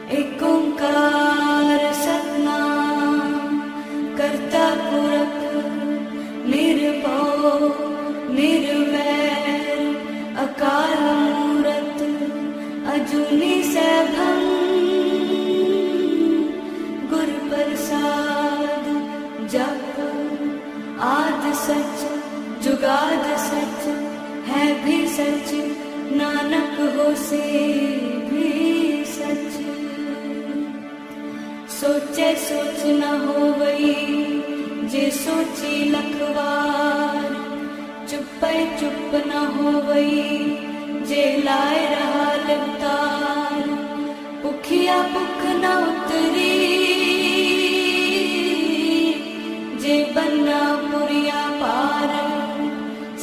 एक ओंकार सतनाम करता पुरख निर्भव निर्वैर अकाल मूरत अजूनी सैभं गुर प्रसाद जप आद सच जुगाद सच है भी सच नानक होसे भी सच। सोचे सोच न होवई जे सोची लखवार चुपै चुप न होवई जे लाए रहा लिवतार। भुखिया भुख न उतरी जे बन्ना पुरिया पार।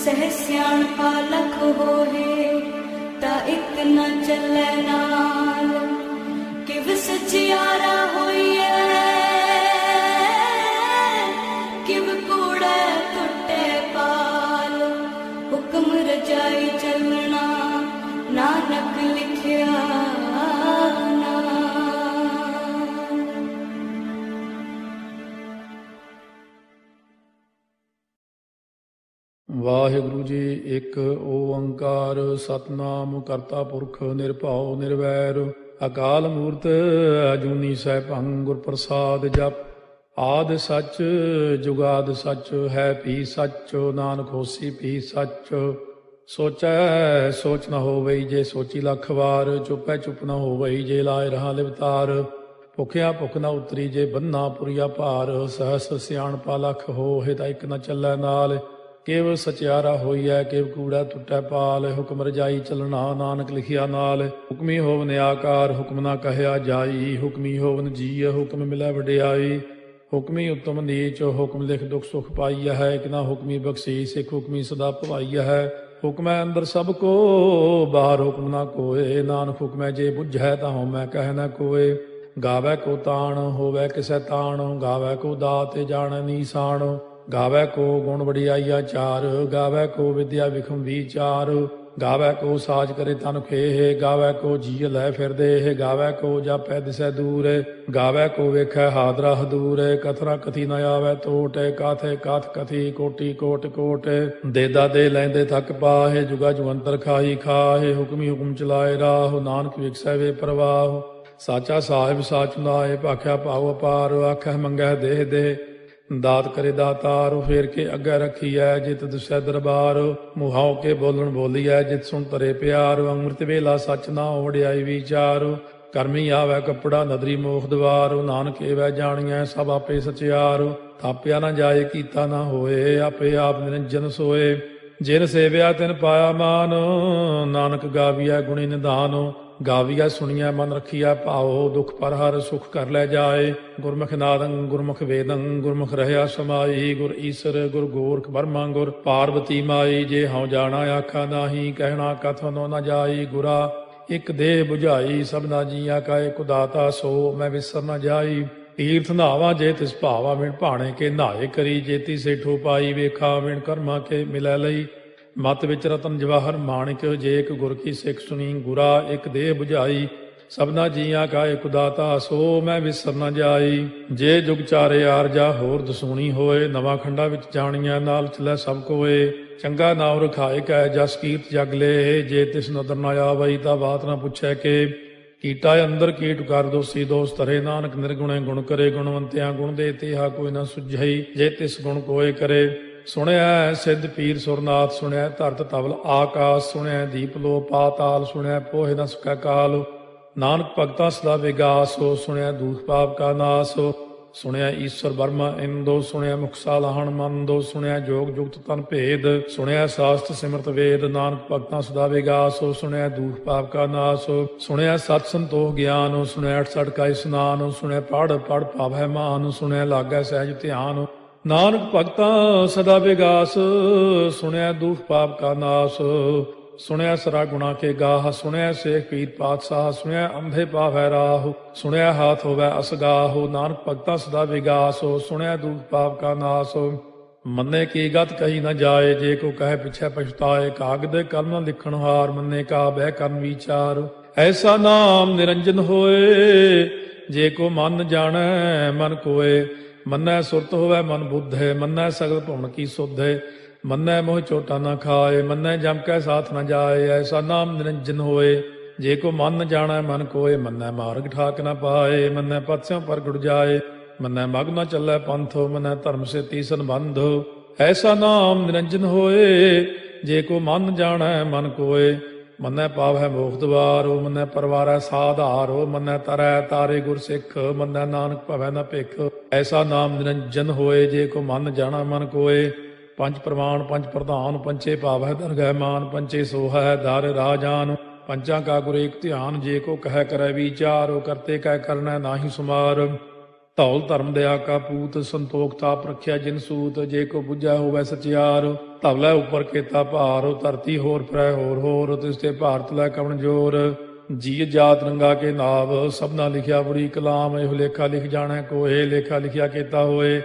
सह सियाणपा लख होए ता इक न चलै नाल। किव सचियारा होइए किव कूड़े टुटे पाल। हुक्म रजाई चलना नानक लिखिया ਵਾਹਿਗੁਰੂ ਜੀ। ਇੱਕ ਓੰਕਾਰ ਸਤਨਾਮ ਕਰਤਾ ਪੁਰਖ ਨਿਰਭਉ ਨਿਰਵੈਰ ਅਕਾਲ ਮੂਰਤ ਅਜੂਨੀ ਸੈਭੰ ਗੁਰ ਪ੍ਰਸਾਦ ਜਪ। ਆਦਿ ਸੱਚ ਜੁਗਾਦ ਸੱਚ ਹੈ ਭੀ ਸੱਚ ਨਾਨਕ ਹੋਸੀ ਭੀ ਸੱਚ। ਸੋਚੈ ਸੋਚ ਨ ਹੋਵਈ ਜੇ ਸੋਚੀ ਲੱਖ ਵਾਰ। ਚੁੱਪੈ ਚੁੱਪ ਨ ਹੋਵਈ ਜੇ ਲਾਏ ਰਹਾ ਲਿਵਤਾਰ। ਭੁਖਿਆ ਭੁਖ ਨ ਉਤਰੀ ਜੇ ਬੰਨਾ ਪੁਰੀਆ ਭਾਰ। ਸਹਸ ਸਿਆਣਪਾ ਲਖ ਹੋਏ ਤਾਂ ਇੱਕ ਨ ਚੱਲੈ ਨਾਲ। ਕੇਵ ਸਚਿਆਰਾ ਹੋਈਐ ਕੇਵ ਕੂੜਾ ਟੁੱਟੈ ਪਾਲ। ਹੁਕਮ ਰਜਾਈ ਚਲਣਾ ਨਾਨਕ ਲਿਖਿਆ ਨਾਲ। ਹੁਕਮੀ ਹੋਵਨ ਆਕਾਰ ਹੁਕਮ ਨਾ ਕਹਿਆ ਜਾਈ। ਹੁਕਮੀ ਹੋਵਨ ਜੀਅ ਹੁਕਮ ਮਿਲੈ ਵਡਿਆਈ। ਹੁਕਮੀ ਉਤਮ ਨੀਚ ਹੁਕਮ ਲਿਖ ਦੁਖ ਸੁਖ ਪਾਈਆ ਹੈ। ਇੱਕ ਨਾ ਹੁਕਮੀ ਬਖਸ਼ੀਸ ਇੱਕ ਹੁਕਮੀ ਸਦਾ ਭਵਾਈਆ ਹੈ। ਹੁਕਮੈ ਅੰਦਰ ਸਭ ਕੋ ਬਾਹਰ ਹੁਕਮ ਨਾ ਕੋਏ। ਨਾਨਕ ਹੁਕਮੈ ਜੇ ਬੁੱਝੈ ਤਾਂ ਹਉਮੈ ਕਹਿ ਨਾ ਕੋਏ। ਗਾਵੈ ਕੋ ਤਾਣ ਹੋਵੈ ਕਿਸੈ ਤਾਣ। ਗਾਵੈ ਕੋ ਦਾਤ ਜਾਣੈ ਨੀਸਾਨ। ਗਾਵੈ ਕੋ ਗੁਣ ਵਡਿਆਈਆ ਚਾਰ। ਗਾਵੈ ਕੋ ਵਿਦਿਆ ਵਿਖਮ ਵਿਚਾਰ। ਗਾਵੈ ਕੋ ਸਾਜ ਕਰੇ ਤਨ ਖੇਹ। ਗਾਵੈ ਕੋ ਜੀਅ ਲੈ ਫਿਰਦੇ। ਗਾਵੈ ਕੋ ਜਾਪੈ ਦਿਸੈ ਦੂਰ। ਗਾਵੈ ਕੋ ਵੇਖੈ ਹਾਦਰਾ ਹਦੂਰ। ਕਥਨਾ ਕਥੀ ਨ ਆਵੈ ਟੋਟ। ਕਾਥੇ ਕਾਥ ਕਥੀ ਕੋਟੀ ਕੋਟ ਕੋਟ। ਦੇਦਾ ਦੇ ਲੈਂਦੇ ਥੱਕ ਪਾਹੇ। ਜੁਗਾ ਜੁਗੰਤਰ ਖਾਹੀ ਖਾਹੇ। ਹੁਕਮੀ ਹੁਕਮ ਚਲਾਏ ਰਾਹ ਨਾਨਕ ਵਿਖਸੈ ਵੇ ਪ੍ਰਵਾਹ। ਸਾਚਾ ਸਾਹਿਬ ਸਾਚ ਨਾਏ ਭਾਖਿਆ ਭਾਉ ਅਪਾਰ। ਆਖੈ ਮੰਗੈ ਦੇਹ ਦੇ ਦਾਤ ਕਰੇ ਦਾਤਾਰ। ਫੇਰ ਕੇ ਅੱਗੇ ਰੱਖੀਐ ਜਿਤ ਦੁਸੈ ਦਰਬਾਰ। ਮੁਹਾਉ ਕੇ ਬੋਲਣ ਬੋਲੀਐ ਜਿਤ ਸੁਣ ਤਰੇ ਪਿਆਰ। ਅੰਮ੍ਰਿਤ ਵੇਲਾ ਸੱਚ ਨਾ ਵਡਿਆਈ ਵਿਚਾਰ। ਕਰਮੀ ਆਵੈ ਕੱਪੜਾ ਨਦਰੀ ਮੋਖ ਦਵਾਰ। ਨਾਨਕ ਏਵੈ ਜਾਣੀਐ ਸਭ ਆਪੇ ਸਚਿਆਰ। ਥਾਪਿਆ ਨਾ ਜਾਏ ਕੀਤਾ ਨਾ ਹੋਏ ਆਪੇ ਆਪ ਨਿਰੰਜਨ ਸੋਏ। ਜਿਨ ਸੇਵਿਆ ਤਿਨ ਪਾਇਆ ਮਾਨ ਨਾਨਕ ਗਾਵੀਐ ਗੁਣੀ ਨਿਧਾਨ। ਗਾਵੀਐ ਸੁਣੀਐ ਮਨ ਰੱਖੀਐ ਭਾਉ ਦੁਖ ਪਰ ਹਰ ਸੁਖ ਕਰ ਲੈ ਜਾਏ। ਗੁਰਮੁਖ ਨਾਦੰ ਗੁਰਮੁਖ ਵੇਦੰ ਗੁਰਮੁਖ ਰਹਿਆ ਸਮਾਈ। ਗੁਰ ਈਸਰ ਗੁਰ ਗੋਰਖ ਬਰਮਾ ਗੁਰ ਪਾਰਬਤੀ ਮਾਈ। ਜੇ ਹਉ ਜਾਣਾ ਆਖਾ ਨਾਹੀ ਕਹਿਣਾ ਕਥਨੋ ਨ ਜਾਈ। ਗੁਰਾ ਇੱਕ ਦੇਹ ਬੁਝਾਈ ਸਭਨਾ ਜੀਆ ਕਾ ਇਕ ਦਾਤਾ। ਸੋ ਮੈਂ ਵਿਸਰ ਨ ਜਾਈ। ਤੀਰਥ ਨਾਵਾ ਜੇ ਤਿਸ ਭਾਵਾ ਵਿਣ ਭਾਣੇ ਕੇ ਨਾਏ ਕਰੀ। ਜੇਤੀ ਸੇਠੋ ਪਾਈ ਵੇਖਾ ਵਿਣ ਕਰਮਾ ਕੇ ਮਿਲੈ ਲਈ। ਮਤ ਵਿੱਚ ਰਤਨ ਜਵਾਹਰ ਮਾਣਿਕ ਜੇ ਇੱਕ ਗੁਰ ਕੀ ਸਿੱਖ ਸੁਣੀ। ਗੁਰਾ ਇੱਕ ਦੇਹ ਬੁਝਾਈ ਸਭਨਾ ਜੀਆਂ ਕਾ ਇਕ ਦਾਤਾ। ਸੋ ਮੈਂ ਵਿਸਰ ਨ ਜਾਈ। ਜੇ ਜੁਗ ਚਾਰੇ ਆਰਜਾ ਹੋਰ ਦਸੂਣੀ ਹੋਏ। ਨਵਾਂ ਖੰਡਾ ਵਿੱਚ ਜਾਣੀਆਂ ਨਾਲ ਚਲੈ ਸਭ ਕੋਏ। ਚੰਗਾ ਨਾਮ ਰਖਾਏ ਕੈ ਜਸ ਕੀਰਤ ਜਗ ਲੇ। ਜੇ ਤਿਸ ਨਦਰ ਨ ਆਵਈ ਤਾਂ ਬਾਤ ਨਾ ਪੁੱਛੈ ਕੇ। ਕੀਟਾ ਅੰਦਰ ਕੀਟ ਕਰ ਦੋਸੀ ਦੋਸ ਧਰੇ। ਨਾਨਕ ਨਿਰਗੁਣੇ ਗੁਣ ਕਰੇ। ਗੁਣਵੰਤਿਆਂ ਗੁਣ ਦੇ ਤੇਹਾ ਕੋਈ ਨਾ ਸੁਝਈ। ਜੇ ਤਿਸ ਗੁਣ ਕੋਏ ਕਰੇ। ਸੁਣਿਆ ਸਿੱਧ ਪੀਰ ਸੁਰਨਾਥ। ਸੁਣਿਆ ਧਰਤ ਤਵਲ ਆਕਾਸ। ਸੁਣਿਆ ਦੀਪ ਲੋ ਪਾਤਾਲ। ਸੁਣਿਆ ਪੋਹੇ ਨ ਸਕੈ ਕਾਲ। ਨਾਨਕ ਭਗਤਾਂ ਸਦਾ ਵਿਗਾਸ। ਸੁਣਿਆ ਦੂਖ ਪਾਪ ਕਾ ਨਾਸ। ਸੁਣਿਆ ਈਸ਼ਵਰ ਬਰਮਾ ਇੰਦੋ। ਸੁਣਿਆ ਮੁਖ ਸਾਲਾਹਣ ਮੰਦੋ। ਸੁਣਿਆ ਜੋਗ ਜੁਗਤ ਤਨ ਭੇਦ। ਸੁਣਿਆ ਸਾਸਤ ਸਿਮਰਤ ਵੇਦ। ਨਾਨਕ ਭਗਤਾਂ ਸਦਾ ਵਿਗਾਸ। ਸੁਣਿਆ ਦੂਖ ਪਾਪ ਕਾ ਨਾਸ। ਸੁਣਿਆ ਸਤ ਸੰਤੋਖ ਗਿਆਨ। ਸੁਣਿਆ 68 ਕਾ ਇਸਨਾਨ। ਸੁਣਿਆ ਪੜ ਪੜ ਭਾਵੈ ਮਾਨ। ਸੁਣਿਆ ਲਾਗੈ ਸਹਿਜ ਧਿਆਨ। ਨਾਨਕ ਭਗਤਾਂ ਸਦਾ ਵਿਗਾਸ। ਸੁਣਿਆ ਦੁਖ ਪਾਪ ਕਾ ਨਾਸ। ਸੁਣਿਆ ਸਰਾ ਗੁਣਾ ਕੇ ਗਾਹ। ਸੁਣਿਆ ਸੇਖ ਪੀਰ ਪਾਤਸ਼ਾਹ। ਸੁਣਿਆ ਅੰਧੇ ਪਾਵੈ ਰਾਹ। ਸੁਣਿਆ ਹਾਥ ਹੋਵੈ ਅਸਗਾਹ। ਨਾਨਕ ਭਗਤਾਂ ਸਦਾ ਵਿਗਾਸ। ਸੁਣਿਆ ਦੁਖ ਪਾਪ ਕਾ ਨਾਸ। ਮੰਨੇ ਕੀ ਗਤ ਕਹੀ ਨ ਜਾਏ। ਜੇ ਕੋ ਕਹੇ ਪਿਛੈ ਪਛਤਾਏ। ਕਾਗਦ ਕਲਮ ਲਿਖਣ ਹਾਰ। ਮੰਨੇ ਕਾ ਬਹਿ ਕਰਨ ਵਿਚਾਰ। ਐਸਾ ਨਾਮ ਨਿਰੰਜਨ ਹੋਏ, ਜੇ ਕੋ ਮਨ ਜਾਣੈ ਮਨ ਕੋਏ। ਮੰਨੈ ਸੁਰਤ ਹੋਵੈ ਮਨ ਬੁੱਧ ਹੈ, ਮੰਨੈ ਸਗਲ ਭਵਨ ਕੀ ਸੁਧ ਹੈ। ਮੰਨੈ ਮੋਹ ਚੋਟਾ ਨਾ ਖਾਏ, ਮੰਨੈ ਜਮ ਕੈ ਸਾਥ ਨ ਜਾਏ। ਐਸਾ ਨਾਮ ਨਿਰੰਜਨ ਹੋਏ, ਜੇ ਕੋ ਮਨ ਜਾਣੈ ਮਨ ਕੋਏ। ਮੰਨੈ ਮਾਰਗ ਠਾਕ ਨ ਪਾਏ, ਮੰਨੈ ਪਥਿਓਂ ਪ੍ਰਗਟ ਜਾਏ। ਮੰਨੈ ਮਗ ਨ ਚੱਲੈ ਪੰਥੋ, ਮੰਨੈ ਧਰਮ ਸੇ ਤੀਸਨ ਬੰਧੋ। ਐਸਾ ਨਾਮ ਨਿਰੰਜਨ ਹੋਏ, ਜੇ ਕੋ ਮਨ ਜਾਣੈ ਮਨ ਕੋਏ। ਮੰਨੈ ਪਾਵੈ ਮੋਖ ਦੁਆਰੋ, ਮੰਨੈ ਪਰਵਾਰੈ ਸਾਧਾਰੋ। ਮੰਨੈ ਤਰੈ ਤਾਰੇ ਗੁਰ ਸਿੱਖ, ਮੰਨੈ ਨਾਨਕ ਭਵੈ ਨ ਭਿਖ। ਐਸਾ ਨਾਮ ਨਿਰੰਜਨ ਹੋਏ, ਜੇ ਕੋ ਮਨ ਜਾਣੈ ਮਨ ਕੋਏ। ਪੰਜ ਪ੍ਰਮਾਣ ਪੰਜ ਪ੍ਰਧਾਨ, ਪੰਚੇ ਭਾਵੈ ਦਰਗਹਿ ਮਾਨ। ਪੰਚੇ ਸੋਹੈ ਦਰ ਰਾਜਾਨ, ਪੰਚਾਂ ਕਾ ਗੁਰ ਏਕ ਧਿਆਨ। ਜੇ ਕੋ ਕਹਿ ਕਰੈ ਵਿਚਾਰੋ, ਕਰਤੇ ਕਹਿ ਕਰਨੈ ਨਾਹੀ ਸੁਮਾਰ। ਧੌਲ ਧਰਮ ਦਇਆ ਕਾ ਪੂਤ, ਸੰਤੋਖ ਤਾਪ ਰੱਖਿਆ ਜਿਨ ਸੂਤ। ਜੇ ਕੋ ਬੁੱਝੈ ਹੋਵੈ ਸਚਿਆਰ, ਧਵਲੇ ਉੱਪਰ ਕੇਤਾ ਭਾਰ। ਧਰਤੀ ਹੋਰ ਫਿਰੈ ਹੋਰ ਹੋਰ, ਤਿਸ ਤੇ ਭਾਰਤ ਲੈ ਕਵਣ ਜੋਰ। ਜੀ ਜਾਤ ਰੰਗਾ ਕੇ ਨਾਵ, ਸਭਨਾ ਲਿਖਿਆ ਬੁਰੀ ਕਲਾਮ। ਇਹੋ ਲੇਖਾ ਲਿਖ ਜਾਣੈ ਕੋਏ, ਲੇਖਾ ਲਿਖਿਆ ਕੇਤਾ ਹੋਏ।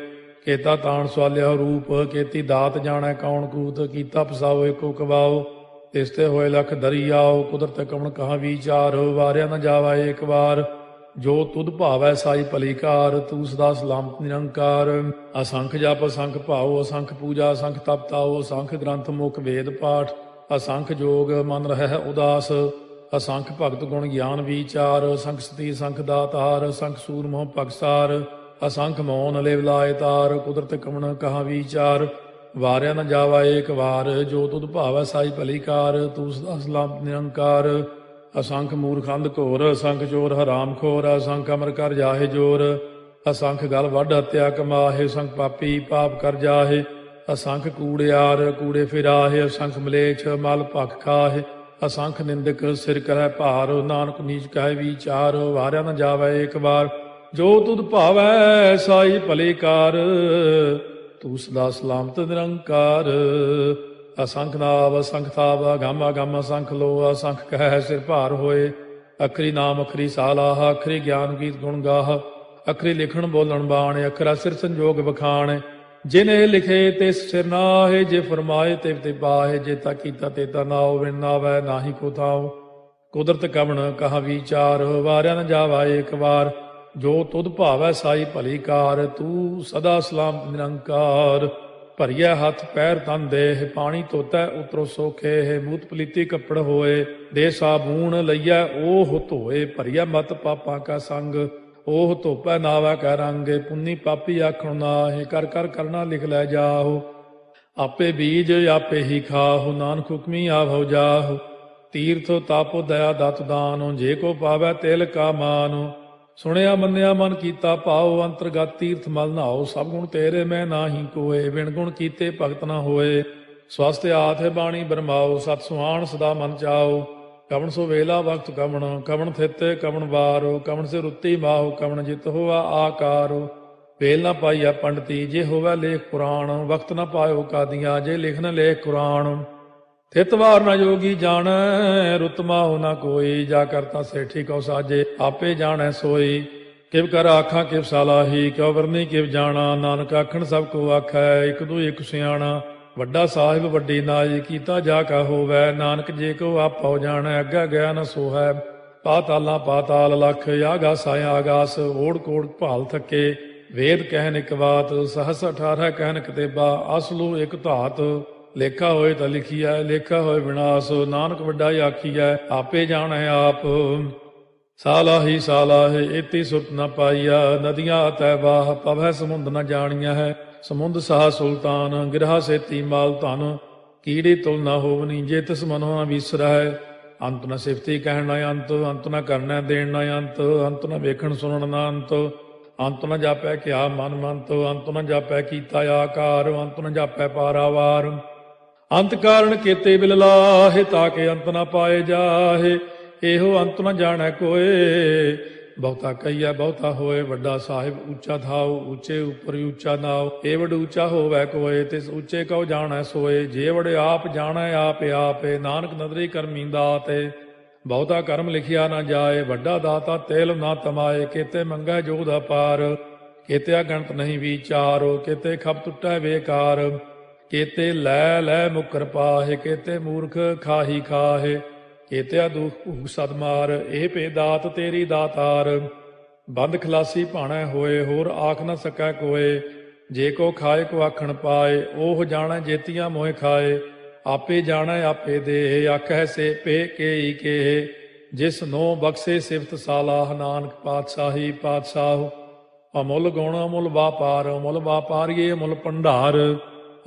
ਕੇਤਾ ਤਾਣ ਸਵਾਲਿਆ ਰੂਪ, ਕੇਤੀ ਦਾਤ ਜਾਣੈ ਕੌਣ ਕੂਤ। ਕੀਤਾ ਪਸਾਓ ਏਕੋ ਕਵਾਓ, ਤਿਸ ਤੇ ਹੋਏ ਲਖ ਦਰਿਆਓ। ਕੁਦਰਤ ਕਵਣ ਕਹਾ ਵਿਚਾਰ, ਵਾਰਿਆ ਨ ਜਾਵਾ ਏਕ ਵਾਰ। ਜੋ ਤੁਧ ਭਾਵੈ ਸਾਈ ਭਲੀ ਕਾਰ, ਤੂੰ ਸਦਾ ਸਲਾਮਤ ਨਿਰੰਕਾਰ। ਅਸੰਖ ਜਪ ਅਸੰਖ ਭਾਉ, ਅਸੰਖ ਪੂਜਾ ਅਸੰਖ ਤਪ ਤਾਉ। ਅਸੰਖ ਗ੍ਰੰਥ ਮੁਖ ਵੇਦ ਪਾਠ, ਅਸੰਖ ਜੋਗ ਮਨ ਰਹਿ ਉਦਾਸ। ਅਸੰਖ ਭਗਤ ਗੁਣ ਗਿਆਨ ਵਿਚਾਰ, ਅਸੰਖ ਸਤੀ ਅਸੰਖ ਦਾਤਾਰ। ਅਸੰਖ ਸੂਰ ਮੋਹ ਪਗਸਾਰ, ਅਸੰਖ ਮੌਨ ਲਿਵ ਲਾਇ ਤਾਰ। ਕੁਦਰਤ ਕਵਣ ਕਹਾ ਵਿਚਾਰ, ਵਾਰਿਆ ਨ ਜਾਵਾ ਏਕ ਵਾਰ। ਜੋ ਤੁਧ ਭਾਵੈ ਸਾਈ ਭਲੀ ਕਾਰ, ਤੂੰ ਸਦਾ ਸਲਾਮਤ ਨਿਰੰਕਾਰ। ਅਸੰਖ ਮੂਰਖ ਅੰਧ ਘੋਰ, ਅਸੰਖ ਚੋਰ ਹਰਾਮ ਖੋਰ। ਅਸੰਖ ਅਮਰ ਕਰ ਜਾਹੇ ਜੋਰ, ਅਸੰਖ ਗਲ ਵੱਢ ਹੱਤਿਆ ਕਮਾਹੇ। ਅਸੰਖ ਪਾਪੀ ਪਾਪ ਕਰ ਜਾਹੇ, ਅਸੰਖ ਕੂੜਿਆਰ ਕੂੜੇ ਫਿਰਾਹੇ। ਅਸੰਖ ਮਲੇਛ ਮਲ ਭਖ ਖਾਹੇ, ਅਸੰਖ ਨਿੰਦਕ ਸਿਰ ਕਰੈ ਭਾਰ। ਨਾਨਕ ਨੀਚ ਕਹਿ ਵਿਚਾਰ, ਵਾਰਿਆ ਨ ਜਾਵੈ ਏਕ ਵਾਰ। ਜੋ ਤੁਧ ਭਾਵੈ ਸਾਈ ਭਲੀ ਕਾਰ, ਤੂੰ ਸਦਾ ਸਲਾਮਤ ਨਿਰੰਕਾਰ। ਅਸੰਖ ਨਾਵ ਅਸੰਖ ਥਾਵ, ਅਗੰਮ ਅਗੰਮ ਅਸੰਖ ਲੋ। ਅਸੰਖ ਕਹਿ ਸਿਰ ਭਾਰ ਹੋਏ, ਅਖਰੀ ਨਾਮ ਅਖਰੀ ਸਾਲਾਹ। ਅਖਰੀ ਗਿਆਨ ਗੀਤ ਗੁਣ ਗਾਹ, ਅਖਰੀ ਲਿਖਣ ਬੋਲਣ ਬਾਣ। ਅਖਰਾ ਸਿਰ ਸੰਜੋਗ ਬਖਾਣ, ਜਿਨੇ ਲਿਖੇ ਤਿਸ ਸਿਰ ਨਾਹੇ। ਜੇ ਫਰਮਾਏ ਤਿਵ ਤੇ ਪਾਹੇ, ਜੇ ਤਾ ਕੀਤਾ ਤੇ ਤਾ ਨਾਉ। ਬਿਨ ਨਾਵੈ ਨਾਹੀ ਕੋ ਥਾਉ, ਕੁਦਰਤ ਕਵਣ ਕਹਾ ਵਿਚਾਰ। ਵਾਰਿਆ ਨ ਜਾਵਾ ਏਕ ਵਾਰ, ਜੋ ਤੁਧ ਭਾਵੈ ਸਾਈ ਭਲੀ ਕਾਰ। ਤੂੰ ਸਦਾ ਸਲਾਮਤ ਨਿਰੰਕਾਰ। ਭਰੀਐ ਹੱਥ ਪੈਰ ਤਨ ਦੇਹ, ਪਾਣੀ ਧੋਤੈ ਉਤਰੋ ਸੋਖੇ। ਮੂਤ ਪਲੀਤੀ ਕੱਪੜ ਹੋਏ, ਦੇ ਸਾਬੂਣ ਲਈਐ ਓਹ ਧੋਏ। ਭਰੀਐ ਮਤ ਪਾਪਾਂ ਕਾ ਸੰਗ, ਓਹ ਧੋਪੈ ਨਾਵੈ ਕੈ ਰੰਗ। ਪੁੰਨੀ ਪਾਪੀ ਆਖਣ ਨਾਹਿ, ਕਰ ਕਰ ਕਰਨਾ ਲਿਖ ਲੈ ਜਾਹੋ। ਆਪੇ ਬੀਜ ਆਪੇ ਹੀ ਖਾਹੋ, ਨਾਨਕ ਹੁਕਮੀ ਆਭਉ ਜਾਹੋ। ਤੀਰਥ ਤਾਪੋ ਦਇਆ ਦਤ ਦਾਨੋ, ਜੇ ਕੋ ਪਾਵੈ ਤਿਲ ਕਾ ਮਾਨੋ। ਸੁਣਿਆ ਮੰਨਿਆ ਮਨ ਕੀਤਾ ਭਾਉ, ਅੰਤਰਗਤ ਤੀਰਥ ਮਲ ਨਹਾਓ। ਸਭ ਗੁਣ ਤੇਰੇ ਮੈਂ ਨਾਹੀ ਕੋਏ, ਬਿਨ ਗੁਣ ਕੀਤੇ ਭਗਤ ਨਾ ਹੋਏ। ਸਵਸਤ ਆਥ ਬਾਣੀ ਬਰਮਾਓ, ਸਤ ਸੁਹਾਣ ਸਦਾ ਮਨ ਚਾਓ। ਕਵਣ ਸੋ ਵੇਲਾ ਵਕਤ ਕਵਣ, ਕਵਣ ਥਿਤੇ ਕਵਣ ਵਾਰੋ। ਕਵਣ ਸੇ ਰੁੱਤੀ ਮਾਹੋ, ਕਵਣ ਜਿਤ ਹੋਆ ਆਕਾਰੋ। ਵੇਲ ਨਾ ਪਾਈਆ ਪੰਡਤੀ, ਜੇ ਹੋਵੈ ਲੇਖ ਪੁਰਾਣ। ਵਕਤ ਨਾ ਪਾਇਓ ਕਾਦੀਆਂ, ਜੇ ਲਿਖਨ ਲੇਖ ਕੁਰਾਨ। ਥਿਤ ਵਾਰ ਨਾ ਜੋਗੀ ਜਾਣੈ, ਰੁੱਤ ਮਾਹੁ ਨਾ ਕੋਈ। ਜਾ ਕਰਤਾ ਸੇਠੀ ਕਉ ਸਾਜੇ, ਆਪੇ ਜਾਣੈ ਸੋਈ। ਕਿਵ ਕਰ ਆਖਾਂ ਕਿਵ ਸਾਲਾਹੀ, ਕਿਉ ਵਰਨੀ ਕਿਵ ਜਾਣਾ। ਨਾਨਕ ਆਖਣ ਸਭ ਕੋ ਆਖੈ, ਇਕ ਦੂ ਇਕ ਸਿਆਣਾ। ਵੱਡਾ ਸਾਹਿਬ ਵੱਡੀ ਨਾਈ, ਕੀਤਾ ਜਾ ਕਾ ਹੋਵੈ। ਨਾਨਕ ਜੇ ਕੋ ਆਪਉ ਜਾਣੈ, ਅੱਗਾ ਗਿਆ ਨ ਸੋਹੈ। ਪਾਤਾਲਾਂ ਪਾਤਾਲ ਲਖ, ਆਗਾਸ ਆਗਾਸ। ਓੜ ਕੋੜ ਭਾਲ ਥੱਕੇ, ਵੇਦ ਕਹਿਨ ਇਕ ਬਾਤ। ਸਹਸ 18 ਕਹਿਨ ਕਿਤੇਬਾ, ਅਸਲੂ ਇਕ ਧਾਤ। ਲੇਖਾ ਹੋਏ ਤਾਂ ਲਿਖੀਐ, ਲੇਖਾ ਹੋਏ ਵਿਨਾਸ਼। ਨਾਨਕ ਵੱਡਾ ਆਖੀਐ, ਆਪੇ ਜਾਣੈ ਆਪ। ਸਾਲਾਹੀ ਸਾਲਾਹੇ, ਏਤੀ ਸੁਰਤ ਨ ਪਾਈਆ। ਨਦੀਆਂ ਅਤੈ ਬਾਹ, ਪਵੈ ਸਮੁੰਦ ਨ ਜਾਣੀਆਂ ਹੈ। ਸਮੁੰਦ ਸਾਹ ਸੁਲਤਾਨ, ਗਿਰਹਾ ਸੇਤੀ ਮਾਲ ਧਨ। ਕੀੜੀ ਤੁਲ ਨ ਹੋਵਨੀ, ਜੇ ਤਿਸ ਮਨੋ ਨ ਵਿਸਰੈ। ਅੰਤ ਨ ਸਿਫਤੀ ਕਹਿਣ ਨ ਅੰਤ, ਅੰਤ ਨ ਕਰਨੈ ਦੇਣ ਨ ਅੰਤ। ਅੰਤ ਨ ਵੇਖਣ ਸੁਣਨ ਨ ਅੰਤ, ਅੰਤ ਨ ਜਾਪੈ ਕਿਆ ਮਨ ਮੰਤ। ਅੰਤ ਨ ਜਾਪੈ ਕੀਤਾ ਆਕਾਰ, ਅੰਤ ਨ ਜਾਪੈ ਪਾਰਾਵਾਰ। ਅੰਤ ਕਾਰਨ ਕੀਤੇ ਬਿਲ ਲਾਹੇ, ਤਾਕੇ ਅੰਤ ਨ ਪਾਏ ਜਾਹੇ। ਇਹੋ ਅੰਤ ਨ ਜਾਣੈ ਕੋਏ, ਬਹੁਤਾ ਕਹੀਐ ਬਹੁਤਾ ਹੋਏ। ਵੱਡਾ ਸਾਹਿਬ ਉੱਚਾ ਥਾਉ, ਉੱਚੇ ਉੱਪਰ ਉੱਚਾ ਨਾਉ। ਇਹ ਵਡ ਉੱਚਾ ਹੋਵੈ ਕੋਏ, ਤਿਸ ਉੱਚੇ ਕਉ ਜਾਣੈ ਸੋਏ। ਜੇ ਵਡ ਆਪ ਜਾਣੈ ਆਪੇ ਆਪੇ, ਨਾਨਕ ਨਦਰੀ ਕਰਮੀ ਦਾਤੇ। ਬਹੁਤਾ ਕਰਮ ਲਿਖਿਆ ਨਾ ਜਾਏ, ਵੱਡਾ ਦਾਤਾ ਤੇਲ ਨਾ ਤਮਾਏ। ਕੇਤੇ ਮੰਗੈ ਜੋਧ ਅਪਾਰ, ਕੇਤਿਆ ਗਣਤ ਨਹੀਂ ਵਿਚਾਰੋ। ਕੇਤੇ ਖਪ ਟੁੱਟੈ ਬੇਕਾਰ, ਕੇਤੇ ਲੈ ਲੈ ਮੁਕਰ ਪਾਹੇ। ਕੇਤੇ ਮੂਰਖ ਖਾਹੀ ਖਾਹੇ, ਕੇਤਿਆ ਦੁਖ ਭੂਖ ਸਦਮਾਰ, ਇਹ ਭੇ ਦਾਤ ਤੇਰੀ ਦਾਤਾਰ। ਬੰਦ ਖਲਾਸੀ ਭਾਣੈ ਹੋਏ, ਹੋਰ ਆਖ ਨ ਸਕੈ ਕੋਏ। ਜੇ ਕੋ ਖਾਏ ਕੋ ਆਖਣ ਪਾਏ, ਉਹ ਜਾਣੈ ਜੇਤੀਆਂ ਮੋਹਿ ਖਾਏ। ਆਪੇ ਜਾਣੈ ਆਪੇ ਦੇ, ਆਖੈ ਸੇ ਪੇ ਕੇਈ ਕੇ। ਜਿਸ ਨੋ ਬਖਸ਼ੇ ਸਿਫਤ ਸਾਲਾਹ, ਨਾਨਕ ਪਾਤਸ਼ਾਹੀ ਪਾਤਸ਼ਾਹ। ਅਮੁੱਲ ਗੁਣ ਅਮੁੱਲ ਵਾਪਾਰ, ਅਮੁੱਲ ਵਾਪਾਰੀਏ ਅਮੁੱਲ ਭੰਡਾਰ।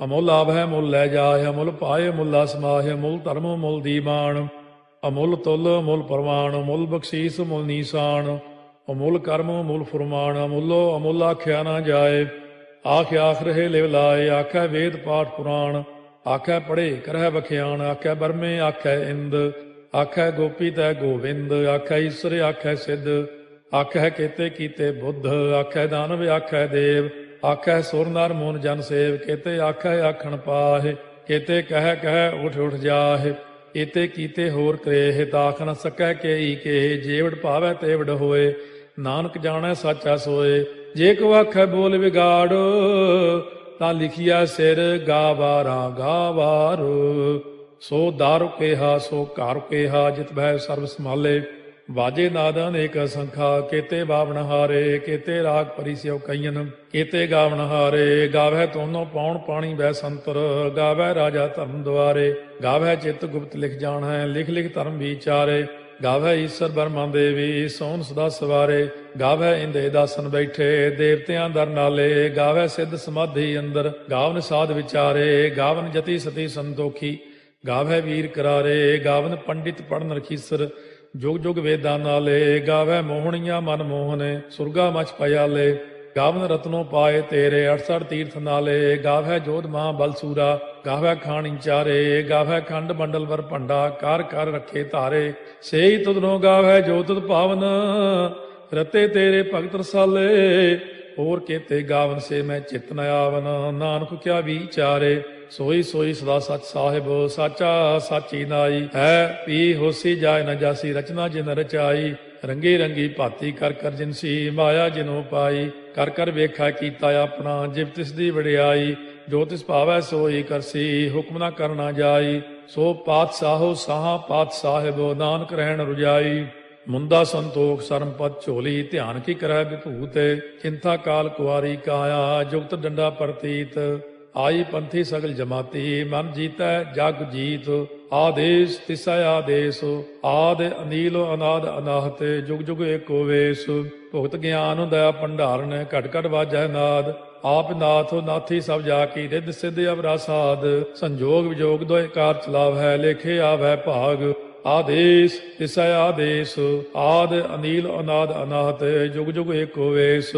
ਅਮੁੱਲ ਆਭੈ ਮੁੱਲ ਲੈ ਜਾਏ, ਅਮੁੱਲ ਪਾਏ ਮੁੱਲਾ ਸਮਾਹਿ। ਅਮੁੱਲ ਧਰਮ ਮੁੱਲ ਦੀਵਾਨ, ਅਮੁੱਲ ਤੁਲ ਅਮੁੱਲ ਪ੍ਰਵਾਨ। ਅਮੁੱਲ ਬਖਸ਼ੀਸ ਮੁੱਲ ਨੀਸਾਨ, ਅਮੁੱਲ ਕਰਮ ਅਮੁੱਲ ਫੁਰਮਾਨ। ਅਮੁੱਲੋ ਅਮੁੱਲ ਆਖਿਆ ਨਾ ਜਾਏ, ਆਖ ਆਖ ਰਹੇ ਲਿਵ ਲਾਏ। ਆਖੈ ਵੇਦ ਪਾਠ ਪੁਰਾਣ, ਆਖੈ ਪੜ੍ਹੇ ਕਰਹਿ ਬਖਿਆਣ। ਆਖੈ ਬਰਮੇ ਆਖੈ ਇੰਦ, ਆਖੈ ਗੋਪੀ ਤੈ ਗੋਵਿੰਦ। ਆਖੈ ਈਸਰ ਆਖੈ ਸਿੱਧ, ਆਖੈ ਕੇਤੇ ਕੀਤੇ ਬੁੱਧ। ਆਖੈ ਦਾਨਵ ਆਖੈ ਦੇਵ, ਆਖੈ ਸੁਰ ਨਰ ਮੂਨ ਜਨ ਸੇਵ। ਕੇਤੇ ਆਖੈ ਆਖਣ ਪਾਹਿ, ਕੇਤੇ ਕਹਿ ਕਹਿ ਉਠ ਉਠ ਜਾਹਿ। ਏਤੇ ਕੀਤੇ ਹੋਰ ਕਰੇਹ, ਤਾਖ ਨ ਸਕੈ ਕੇਈ ਕੇ। ਜੇਵੜ ਭਾਵੈ ਤੇਵੜ ਹੋਏ, ਨਾਨਕ ਜਾਣੈ ਸਾਚਾ ਸੋਏ। ਜੇ ਕੋ ਆਖੈ ਬੋਲ ਵਿਗਾੜ, ਤਾਂ ਲਿਖਿਆ ਸਿਰ ਗਾਵਾਰਾ ਗਾਵਾਰ। ਸੋ ਦਾਰੂ ਕੇਹਾ ਸੋ ਘਰ ਕੇਹਾ, ਜਿਤ ਬਹਿ ਸਰਬ ਸੰਭਾਲੇ। ਵਾਜੇ ਨਾਦ ਅਨੇਕ ਸੰਖਾ, ਕੇਤੇ ਬਾਵਣ ਹਾਰੇ। ਕੇਤੇ ਰਾਗ ਪਰੀ ਸਿਉ ਕਈਨ, ਕੇਤੇ ਗਾਵਣ ਹਾਰੇ। ਗਾਵੈ ਤੋਨੋ ਪਾਉਣ ਪਾਣੀ ਬੈ ਸੰਤਰ, ਗਾਵੈ ਰਾਜਾ ਧਰਮ ਦੁਆਰੇ। ਗਾਵੈ ਚਿਤ ਗੁਪਤ ਲਿਖ ਜਾਣੈ, ਲਿਖ ਲਿਖ ਧਰਮ ਵਿਚਾਰੇ। ਗਾਵੈ ਈਸਰ ਬਰਮਾ ਦੇਵੀ, ਸੋਨ ਸਦਾ ਸਵਾਰੇ। ਗਾਵੈ ਇੰਦੇ ਦਾਸਨ ਬੈਠੇ, ਦੇਵਤਿਆਂ ਦਰ ਨਾਲੇ। ਗਾਵੈ ਸਿੱਧ ਸਮਾਧੀ ਅੰਦਰ, ਗਾਵਨ ਸਾਧ ਵਿਚਾਰੇ। ਗਾਵਨ ਜਤੀ ਸਤੀ ਸੰਤੋਖੀ, ਗਾਵੈ ਵੀਰ ਕਰਾਰੇ। ਗਾਵਨ ਪੰਡਿਤ ਪੜਨ ਰਖੀਸਰ, ਜੁਗ ਜੁਗ ਵੇਦਾਂ ਨਾਲੇ। ਗਾਵੈ ਮੋਹਣੀਆਂ ਮਨ ਮੋਹਨੇ, ਸੁਰਗਾ ਮਚ ਪਿਆਲੇ। ਗਾਵਨ ਰਤਨੋ ਪਾਏ ਤੇਰੇ, 68 ਤੀਰਥ ਨਾਲੇ। ਗਾਵੈ ਜੋਧ ਮਹਾ ਬਲਸੂਰਾ, ਗਾਵੈ ਖਾਣੀ ਚਾਰੇ। ਗਾਵੈ ਖੰਡ ਮੰਡਲ ਵਰ ਭੰਡਾ, ਕਰ ਕਰ ਰੱਖੇ ਧਾਰੇ। ਸੇਈ ਤੁਧਨੋ ਗਾਵੈ ਜੋ ਤੁਧ ਭਾਵਨ, ਰਤੇ ਤੇਰੇ ਭਗਤ ਰਸਾਲੇ। ਹੋਰ ਕੇਤੇ ਗਾਵਨ ਸੇ ਮੈਂ ਚਿਤ ਨ ਆਵਨ, ਨਾਨਕ ਕਿਆ ਵਿਚਾਰੇ। ਸੋਈ ਸੋਈ ਸਦਾ ਸਚ ਸਾਹਿਬ, ਸਾਚਾ ਸਾਚੀ ਨਾਈ। ਹੈ ਪੀ ਹੋਸੀ ਜਾਏ ਨ ਜਾਸੀ, ਰਚਨਾ ਜਿਨ ਰਚਾਈ। ਰੰਗੀ ਰੰਗੀ ਭਾਤੀ ਕਰ ਕਰ ਜਿਨਸੀ, ਮਾਇਆ ਜਿਨੋ ਪਾਈ। ਕਰ ਕਰ ਵੇਖਾ ਕੀਤਾ ਆਪਣਾ, ਜਿਵ ਤਿਸ ਦੀ ਵਡਿਆਈ। ਜੋ ਤਿਸ ਭਾਵੈ ਸੋਈ ਕਰਸੀ, ਹੁਕਮ ਨਾ ਕਰਨਾ ਜਾਈ। ਸੋ ਪਾਤਸ਼ਾਹੋ ਸਾਹਾ ਪਾਤਸ਼ਾਹਿਬ, ਨਾਨਕ ਰਹਿਣ ਰੁਜਾਈ। ਮੁੰਦਾ ਸੰਤੋਖ ਸਰਮ ਪਦ ਝੋਲੀ, ਧਿਆਨ ਕੀ ਕਰੈ ਵਿਭੂਤ। ਚਿੰਤਾ ਕਾਲ ਕੁਆਰੀ ਕਾਇਆ, ਜੁਗਤ ਡੰਡਾ ਪ੍ਰਤੀਤ। ਆਈ ਪੰਥੀ ਸਗਲ ਜਮਾਤੀ, ਮਨ ਜੀਤੈ ਜਗ ਜੀਤ। ਆਦੇਸ ਤਿਸੈ ਆਦੇਸ, ਆਦ ਅਨੀਲ ਅਨਾਦ ਅਨਾਹਤ। ਜੁਗ ਜੁਗ ਏਕੋ ਵੇਸ, ਭੁਗਤ ਗਿਆਨ ਦਇਆ ਭੰਡਾਰਨ। ਘਟ ਘਟ ਵਾਜੈ ਨਾਦ, ਆਪ ਨਾਥ ਨਾਥੀ ਸਭ ਜਾ ਕੀ। ਰਿੱਧ ਸਿੱਧ ਅਵਰਾ ਸਾਧ, ਸੰਜੋਗ ਵਿਜੋਗ ਦੋਇ ਕਾਰ ਚਲਾਵੈ। ਲੇਖੇ ਆਵੈ ਭਾਗ, ਆਦੇਸ ਤਿਸੈ ਆਦੇਸ। ਆਦ ਅਨੀਲ ਅਨਾਦ ਅਨਾਹਤ, ਜੁਗ ਜੁਗ ਏਕੋ ਵੇਸ।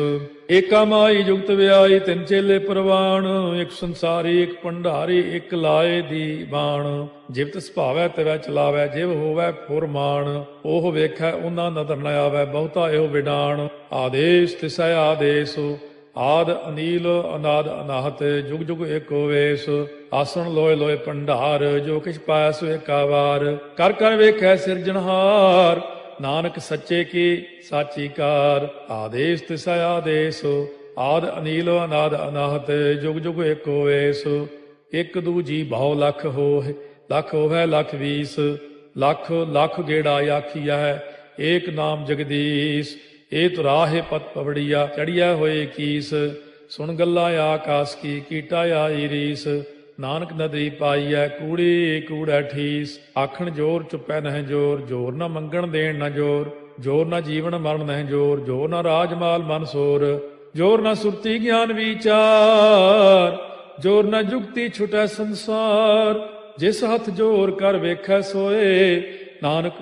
ਏਕਾ ਮਾਈ ਜੁਗਤ ਵਿਆਈ, ਤਿੰਨ ਚੇਲੇ ਪ੍ਰਵਾਣ। ਇੱਕ ਸੰਸਾਰੀ ਇੱਕ ਭੰਡਾਰੀ, ਇੱਕ ਲਾਏ ਦੀ ਬਾਣ। ਜਿਵ ਤਿਸ ਭਾਵੈ ਤਿਵੈ ਚਲਾਵੈ, ਜਿਵ ਹੋਵੈ ਫੁਰਮਾਨ। ਉਹ ਵੇਖੈ ਉਹਨਾਂ ਨਦਰ ਨ ਆਵੈ, ਬਹੁਤਾ ਇਹੋ ਵਿਡਾਣ। ਆਦੇਸ ਤਿਸੈ ਆਦੇਸ, ਆਦ ਅਨੀਲ ਅਨਾਦ ਅਨਾਹਤ, ਜੁਗ ਜੁਗ ਏਕੋ ਵੇਸ। ਆਸਣ ਲੋਏ ਲੋਏ ਭੰਡਾਰ, ਜੋ ਕਿਛ ਪਾਇਆ ਸੋ ਏਕਾ ਵਾਰ। ਕਰ ਕਰ ਵੇਖੈ ਸਿਰਜਣਹਾਰ, ਨਾਨਕ ਸੱਚੇ ਕੀ ਸਾਚੀ ਕਾਰ। ਆਦੇਸ ਤਿਸੈ ਆਦੇਸ, ਆਦ ਅਨੀਲ ਅਨਾਦ ਅਨਾਹਤ, ਜੁਗ ਜੁਗ ਏਕੋ ਵੇਸ। ਇੱਕ ਦੂਜੀ ਭਾਉ ਲਖ ਹੋਇ, ਲਖ ਹੋਵੈ ਲਖ ਵੀਸ। ਲਖ ਲਖ ਗੇੜਾ ਆਖੀਐ, ਏਕ ਨਾਮ ਜਗਦੀਸ਼। ਇਹ ਤੁਰਾਹੇ ਪਤ ਪਵੜੀਆ, ਚੜੀਆ ਹੋਏ ਕੀਸ। ਸੁਣ ਗੱਲਾਂ ਆਕਾਸ ਕੀ, ਕੀਟਾ ਆਈ ਰੀਸ। ਨਾਨਕ ਨਦਰੀ ਪਾਈਐ, ਕੂੜੀ ਕੂੜੈ ਠੀਸ। ਆਖਣ ਜੋਰ ਚੁੱਪੈ ਨਹਿ ਜੋਰ, ਜੋਰ ਨਾ ਮੰਗਣ ਦੇਣ ਨਾ ਜੋਰ। ਜੋਰ ਨਾ ਜੀਵਨ ਮਰਨ ਨਹਿ ਜੋਰ, ਜੋਰ ਨਾ ਰਾਜ ਮਾਲ ਮਨ ਸੋਰ। ਜੋਰ ਨਾ ਸੁਰਤੀ ਗਿਆਨ ਵਿਚਾਰ, ਜੋਰ ਨਾ ਜੁਗਤੀ ਛੁਟੈ ਸੰਸਾਰ। ਜਿਸ ਹੱਥ ਜੋਰ ਕਰ ਵੇਖੈ ਸੋਏ, ਨਾਨਕ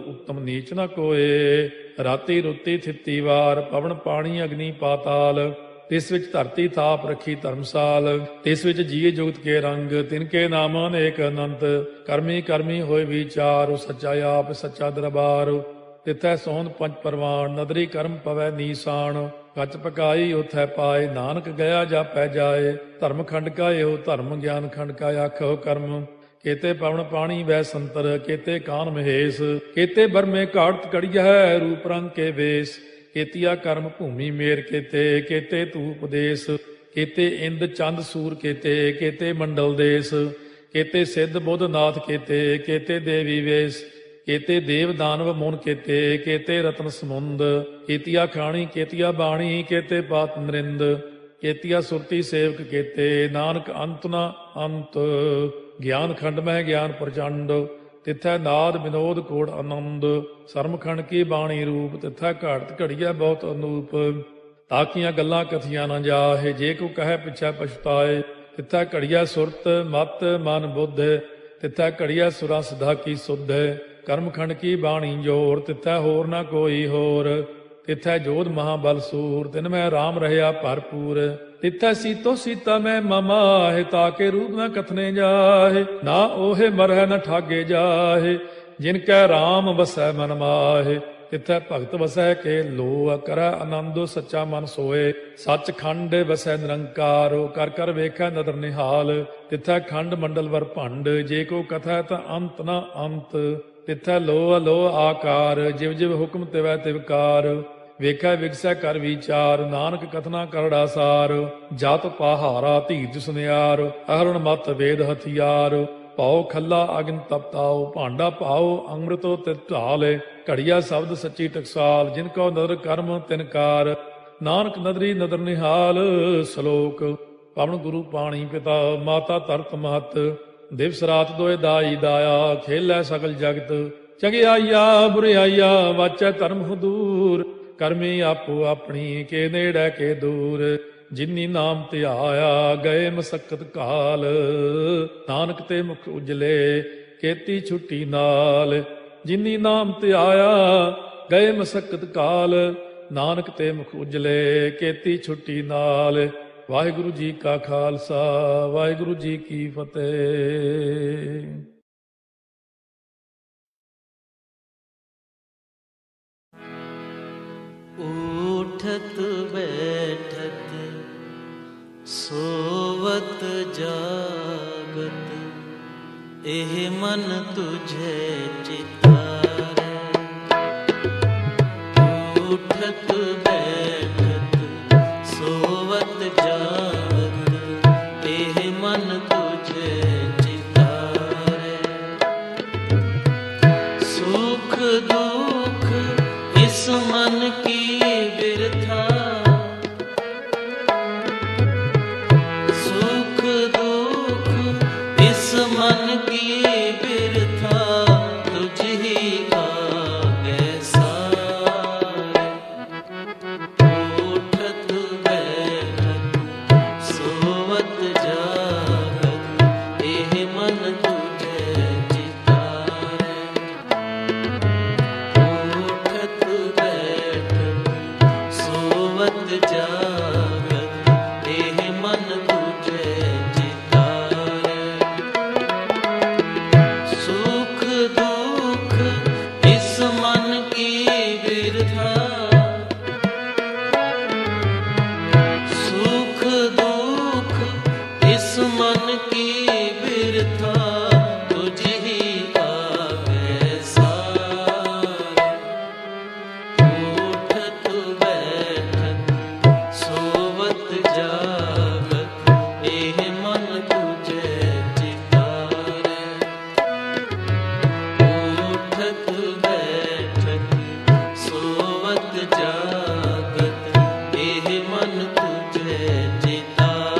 ਉੱਤਮ ਨੀਚ ਨਾ ਕੋਏ। ਰਾਤੀ ਰੁੱਤੀ ਥਿੱਤੀ ਵਾਰ, ਪਵਨ ਪਾਣੀ ਅਗਨੀ ਪਾਤਾਲ। ਤਿਸ ਵਿੱਚ ਧਰਤੀ ਥਾਪ ਰੱਖੀ ਧਰਮਸਾਲ। ਤਿਸ ਵਿੱਚ ਜੀਏ ਜੁਗਤ ਕੇ ਰੰਗ, ਤਿਨਕੇ ਨਾਮ ਅਨੇਕ ਅਨੰਤ। ਕਰਮੀ ਕਰਮੀ ਹੋਏ ਵਿਚਾਰ, ਸੱਚਾ ਆਪ ਸੱਚਾ ਦਰਬਾਰ। ਤਿਥੈ ਸੋਹਣ ਪੰਜ ਪਰਵਾਨ, ਨਦਰੀ ਕਰਮ ਪਵੈ ਨੀਸਾਨ। ਕੱਚ ਪਕਾਈ ਉਥੈ ਪਾਏ, ਨਾਨਕ ਗਿਆ ਜਾਪੈ ਜਾਏ। ਧਰਮ ਖੰਡ ਕਾ ਇਹੋ ਧਰਮ, ਗਿਆਨ ਖੰਡ ਕਾ ਆਖੋ ਕਰਮ। ਕੇਤੇ ਪਵਨ ਪਾਣੀ ਵੈ ਸੰਤਰ, ਕੇਤੇ ਕਾਨ ਮਹੇਸ਼। ਕੇਤੇ ਬਰਮੇ ਘਾੜਤ ਕੜੀਐ, ਰੂਪ ਰੰਗ ਕੇ ਵੇਸ। ਕੇਤੀਆ ਕਰਮ ਭੂਮੀ ਮੇਰ ਕੇਤੇ, ਕੇਤੇ ਧੂਪ ਦੇਸ। ਕੇਤੇ ਇੰਦ ਚੰਦ ਸੂਰ ਕੇਤੇ, ਕੇਤੇ ਮੰਡਲ ਦੇਸ। ਕੇਤੇ ਸਿੱਧ ਬੁੱਧ ਨਾਥ ਕੇਤੇ, ਕੇਤੇ ਦੇਵੀ ਵੇਸ। केते देव दानव मुन केते, केते रत्न समुंद, केतिया खाणी केतिया बाणी, केते पात नरिंद, केतिया सुरती सेवक केते, नानक अंत न अंत। ज्ञान खंड में ज्ञान प्रचंड, तिथै नाद विनोद कोड़ आनंद। सरमखंड की बाणी रूप, तिथै घाड़त घड़िया बहुत अनूप। ताकियां गल्लां कथियां न जाहे, जे को कहे पिछै पछताए। तिथै घड़िया सुरत मत मन बुद्ध, तिथै घड़िया सुरा सिधा की सुध। कर्मखंड की बाणी जोर, तिथै होर न कोई होर। तिथै जोध महाबल सूर, तिन में राम रहया भरपूर। तिथै सीतो सीता में ममाहे, ताके रूप न कथने जाहे। ना ओहे मरह न ठागे जाहे, जिनकै राम वसै मन माहे। तिथै भगत वसै के लोह, करੈ आनंद सच्चा मन सोए। सच खंड वसै निरंकार, कर कर वेखै नदर निहाल। तिथै खंड मंडल वर भंड, जे को कथै ता अंत न अंत। तिथै लोह लोह आकार, जिव जिव हुक्म तिवै तिवकार। ਵੇਖੈ ਵਿਗਸੈ ਕਰ ਵਿਚਾਰ, ਨਾਨਕ ਕਥਨਾ ਕਰੜਾ ਸਾਰ। ਜਤ ਪਹਾਰਾ ਧੀਰਜ ਸੁਨਿਆਰ, ਅਹਰਣ ਮਤ ਵੇਦ ਹਥਿਆਰ। ਪਾਉ ਖੱਲਾ ਅਗਨ ਤਪਤਾਉ, ਭਾਂਡਾ ਪਾਉ ਅੰਮ੍ਰਿਤੋ ਤਿਤ ਢਾਲੇ। ਘੜੀਆ ਸ਼ਬਦ ਸੱਚੀ ਟਕਸਾਲ, ਜਿਨ ਕੋ ਨਦਰ ਕਰਮ ਤਿਨਕਾਰ। ਨਾਨਕ ਨਦਰੀ ਨਦਰ ਨਿਹਾਲ। ਸ਼ਲੋਕ ਪਵਨ ਗੁਰੂ ਪਾਣੀ ਪਿਤਾ, ਮਾਤਾ ਧਰਤ ਮਹਤ। ਦਿਵਸ ਰਾਤ ਦੋਇ ਦਾਈ ਦਾਇਆ, ਖੇਲੈ ਸਗਲ ਜਗਤ। ਚੰਗਿਆਈਆ ਬੁਰਿਆਈਆ, ਵਾਚੈ ਧਰਮ ਹਦੂਰ। ਕਰਮੀ ਆਪੋ ਆਪਣੀ, ਕੇ ਨੇੜੇ ਕੇ ਦੂਰ। ਜਿਨੀ ਨਾਮ ਧਿਆਇਆ, ਗਏ ਮਸਕਤ ਕਾਲ। ਨਾਨਕ ਤੇ ਮੁਖ ਉਜਲੇ, ਕੀਤੀ ਛੁੱਟੀ ਨਾਲ। ਜਿਨੀ ਨਾਮ ਧਿਆਇਆ, ਗਏ ਮਸਕਤ ਕਾਲ। ਨਾਨਕ ਤੇ ਮੁਖ ਉਜਲੇ, ਕੀਤੀ ਛੁੱਟੀ ਨਾਲ। ਵਾਹਿਗੁਰੂ ਜੀ ਕਾ ਖਾਲਸਾ, ਵਾਹਿਗੁਰੂ ਜੀ ਕੀ ਫਤਿਹ। उठत बैठत सोवत जागत, एह मन तुझे चितारै। उठत बैठत सोवत जागत, एह मन तुझे चितारै। सुख दुख इस मन की बिरथा, सुख दुख इस मन की बिरथा। तुझ ही आगे सारे। उठत बैठत सोवत जागत, एह मन तुझे चितारै। उठत बैठत सोवत जागत, एह मन तुझे चितारै। सुख दुख इस मन की बिरथा, सुख दुख इस मन की बिरथा। तुझ ही आगे सारे। उठत बैठत सोवत जागत, एह मन तुझे चितारै। उठत बैठत सोवत जागत, एह मन तुझे चितारै।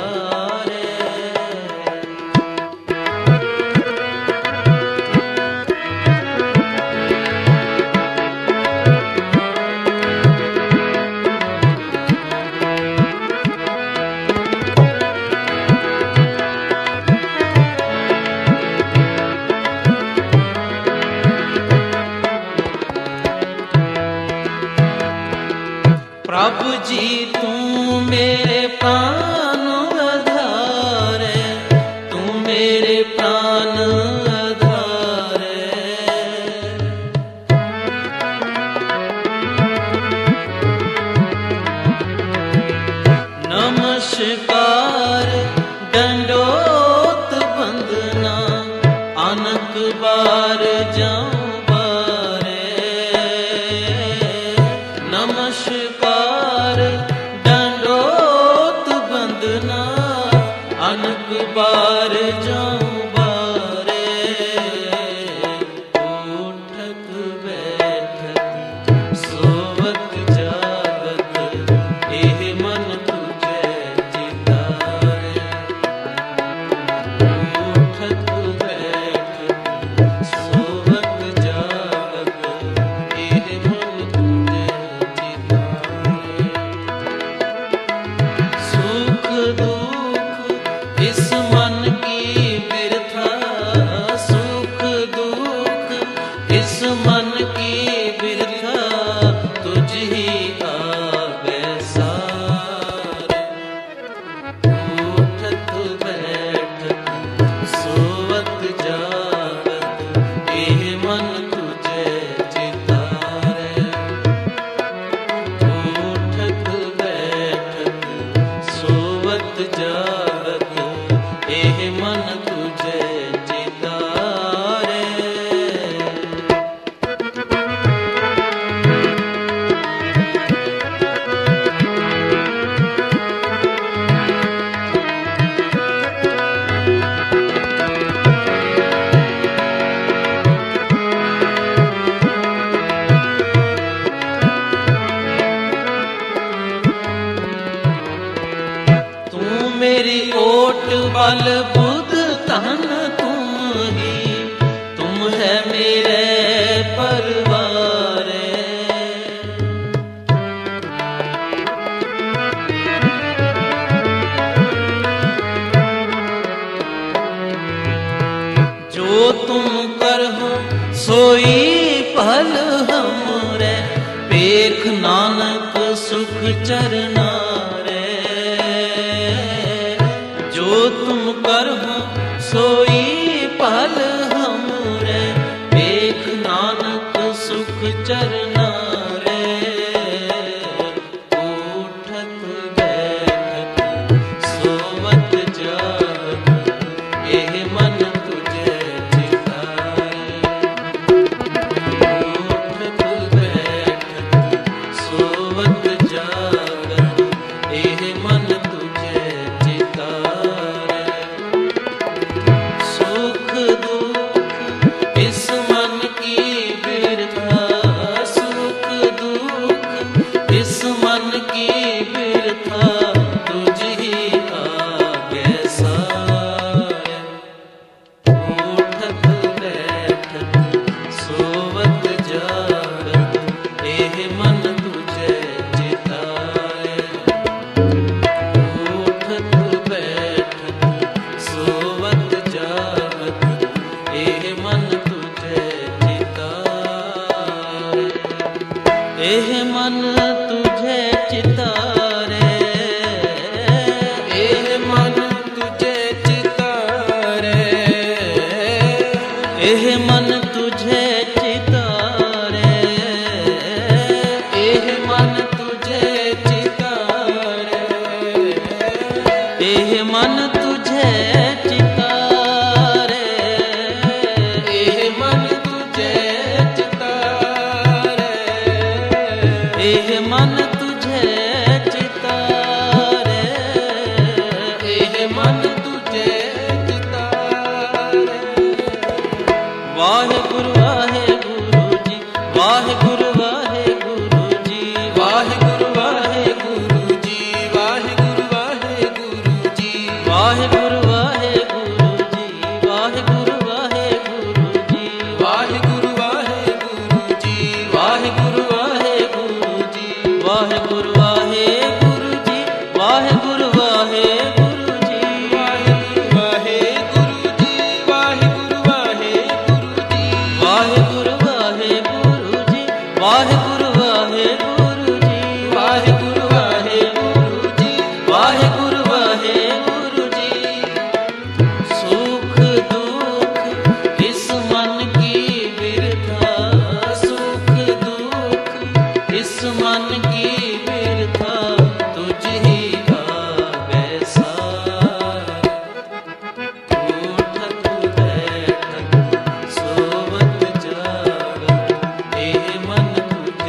प्रभु जी तू मेरे प्राण आधारे, तू मेरे प्राण आधारे। नमस्कार दंडोत बंदना, अनक बार जाऊं बारे। नमस्कार दंडोत बंदना, अनक बार जाऊं बारे। उठत बैठत सोवत जागत एह मन तुझे चितारे। उठत बैठत सोवत जागत एह मन तुझे चितारे। सुख दुख इस मन की बिरथा, सुख दुख इस मन की बिरथा तुझ ही आगे सारे। उठत बैठत सोवत जागत एह मन तुझे चितारे। उठत बैठत सोवत जागत एह मन तुझे चितारे। तू मेरी ओट बल बुध तन तुम ही, तुम है मेरे परवारे। जो तुम करहो सोई पल हमरे, पेख नानक सुख चरना रे। जो तुम करहो सोई पल हमरे, पेख नानक सुख चरना रे। उठत बैठत सोवत जागत एह मन तुझे चितारे। उठत बैठत सोवत जागत एह मन तुझे चितारे। सुख दुख इस मन की बिरथा, सुख दुख इस मन की बिरथा तुझ ही आगे सारे। उठत बैठत सोवत जागत एह मन तुझे चितारे। उठत बैठत सोवत जागत एह मन तुझे चितारे। एह मन तुझे चितारे। एह मन तुझे चितारे। एह मन तुझे चितारे। एह मन तुझे चितारे। एह मन तुझे चितारे। एह मन तुझे चितारे। एह मन तुझे चितारे। एह मन तुझे चितारे। वाहिगुरु वाहिगुरु जी, वाहिगुरु वाहिगुरु जी, वाहिगुरु वाहिगुरु जी, वाहिगुरु वाहिगुरु जी, वाहिगुरु वाहिगुरु जी, वाहिगुरु वाहिगुरु जी, वाहिगुरु वाहिगुरु जी, वाहिगुरु वाहिगुरु जी, वाहिगुरु वाहिगुरु जी, वाहिगुरु वाहिगुरु जी, वाहिगुरु वाहिगुरु जी, वाहिगुरु वाहिगुरु जी, वाहिगुरु वाहिगुरु जी, वाहिगुरु वाहिगुरु जी, वाहिगुरु वाहिगुरु जी, वाहिगुरु वाहिगुरु जी। सुख दुख इस मन की बिरथा, सुख दुख इस मन की बिरथा तुझ ही आगे सारे। उठत बैठत सोवत जागत एह मन तुझे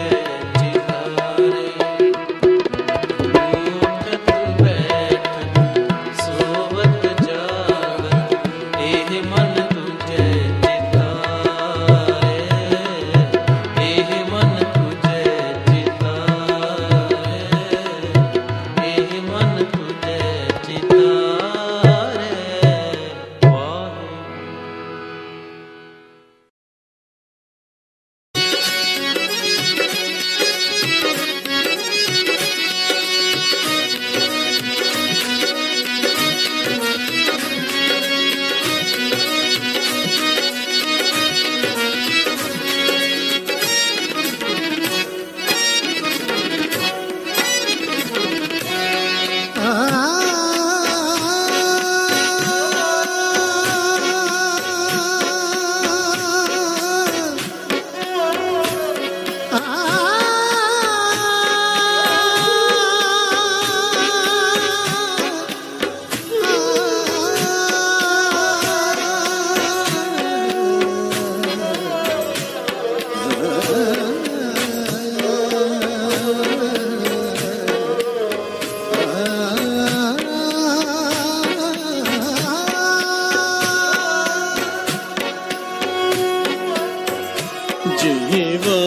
ਜਿਹਵਾ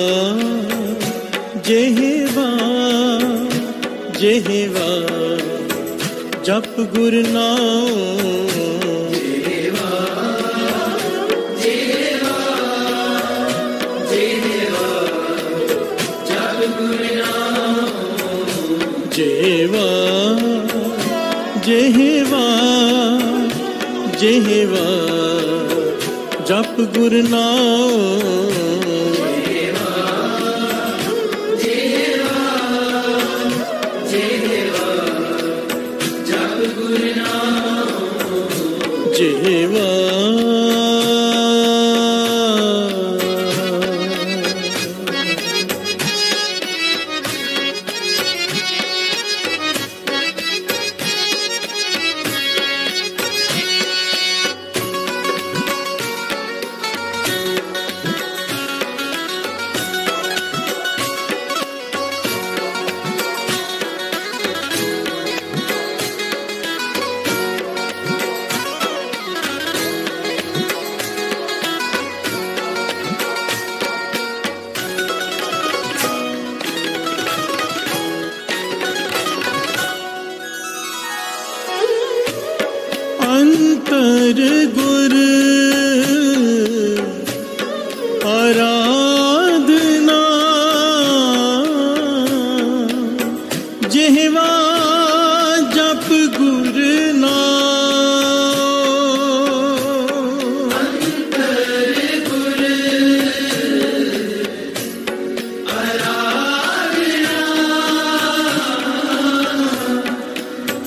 ਜਿਹਵਾ ਜਿਹਵਾ ਜਪ ਗੁਰ ਨਾਮ ਜਿਹਵਾ ਜਿਹਵਾ ਜਿਹਵਾ ਜਪ ਗੁਰ ਨਾਮ ਜਿਹਵਾ ਜਿਹਵਾ ਜਿਹਵਾ ਜਪ ਗੁਰ ਨਾਮ ਜਿਹਵਾ ਅੰਤਰ ਗੁਰ ਆਰਾਧਨਾ ਜਿਹਵਾ ਜਪ ਗੁਰ ਨਾਮ ਅੰਤਰ ਗੁਰ ਆਰਾਧਨਾ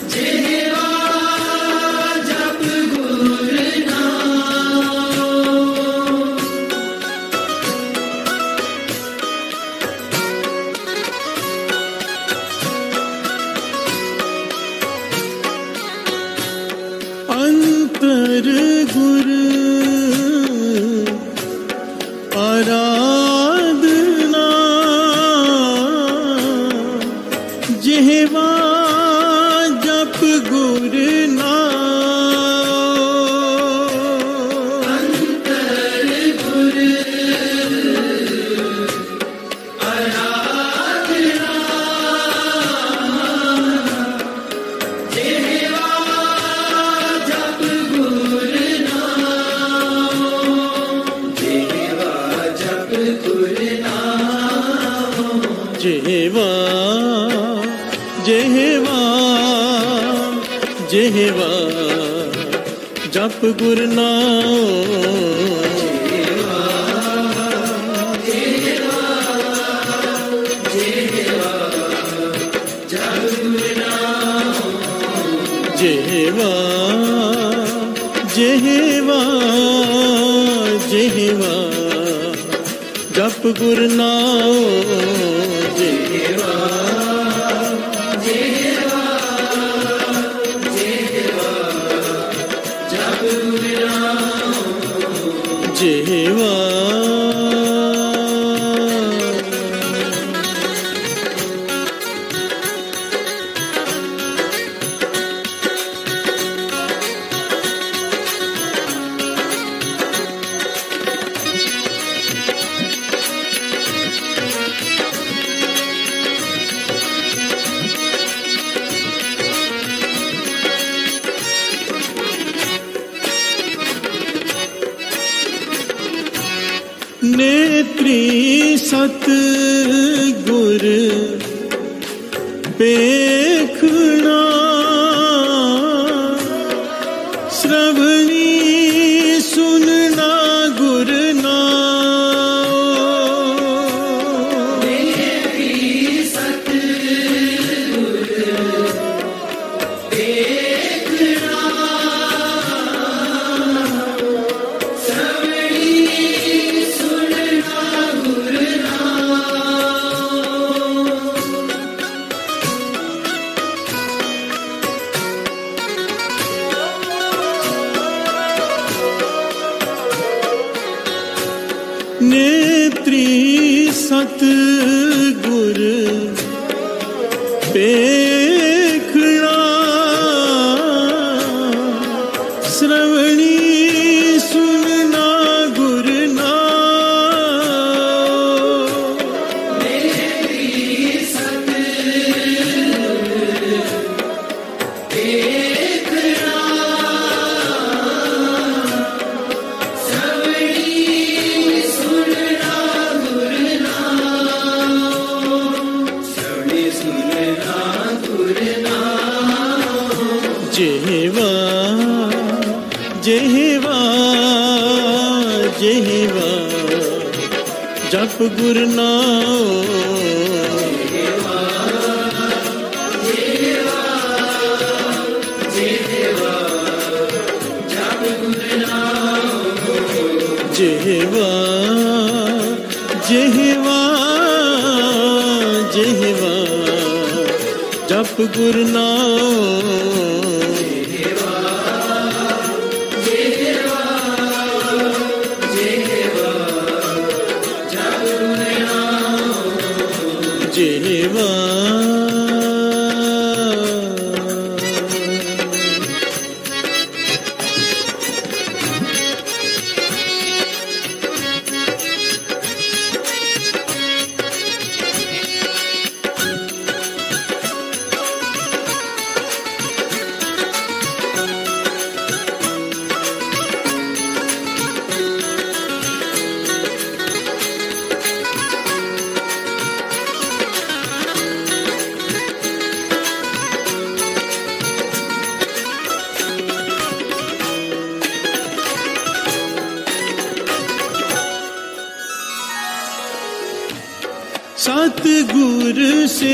ਜਿਹਵਾ ਅੰਤਰ ਗੁਰ ਆਰਾਧਨਾ ਜਿਹਵਾ ਜਪ ਗੁਰ ਨਾਮ ਅੰਤਰ ਗੁਰ ਆਰਾਧਨਾ ਜਿਹਵਾ ਜਪ ਗੁਰ ਨਾਮ ਜਿਹਵਾ ਜਪ ਗੁਰ ਨਾਮ ਜਿਹਵਾ ਜਿਹਵਾ ਜਿਹਵਾ ਜਪ ਗੁਰ ਨਾਮ ਜਿਹਵਾ ਜਿਹਵਾ ਜਿਹਵਾ ਜਪ ਗੁਰ ਨਾਮ ਜਿਹਵਾ ਜਿਹਵਾ ਜਿਹਵਾ ਜਪ ਗੁਰ ਨਾਮ ਜਿਹਵਾ ਜਿਹਵਾ ਜਿਹਵਾ ਜਪ ਗੁਰ ਨਾਮ ਜਿਹਵਾ नेत्री सत गुर पेखना श्रवणी सुनना गुर नाम नेत्री सत गुर पेखना नेत्री सत गुर पेखना श्रवणी सुनना गुर नाम जप गुर नाम जेहवा जेहवा जेहवा जप गुर नाम जेहवा सतगुर से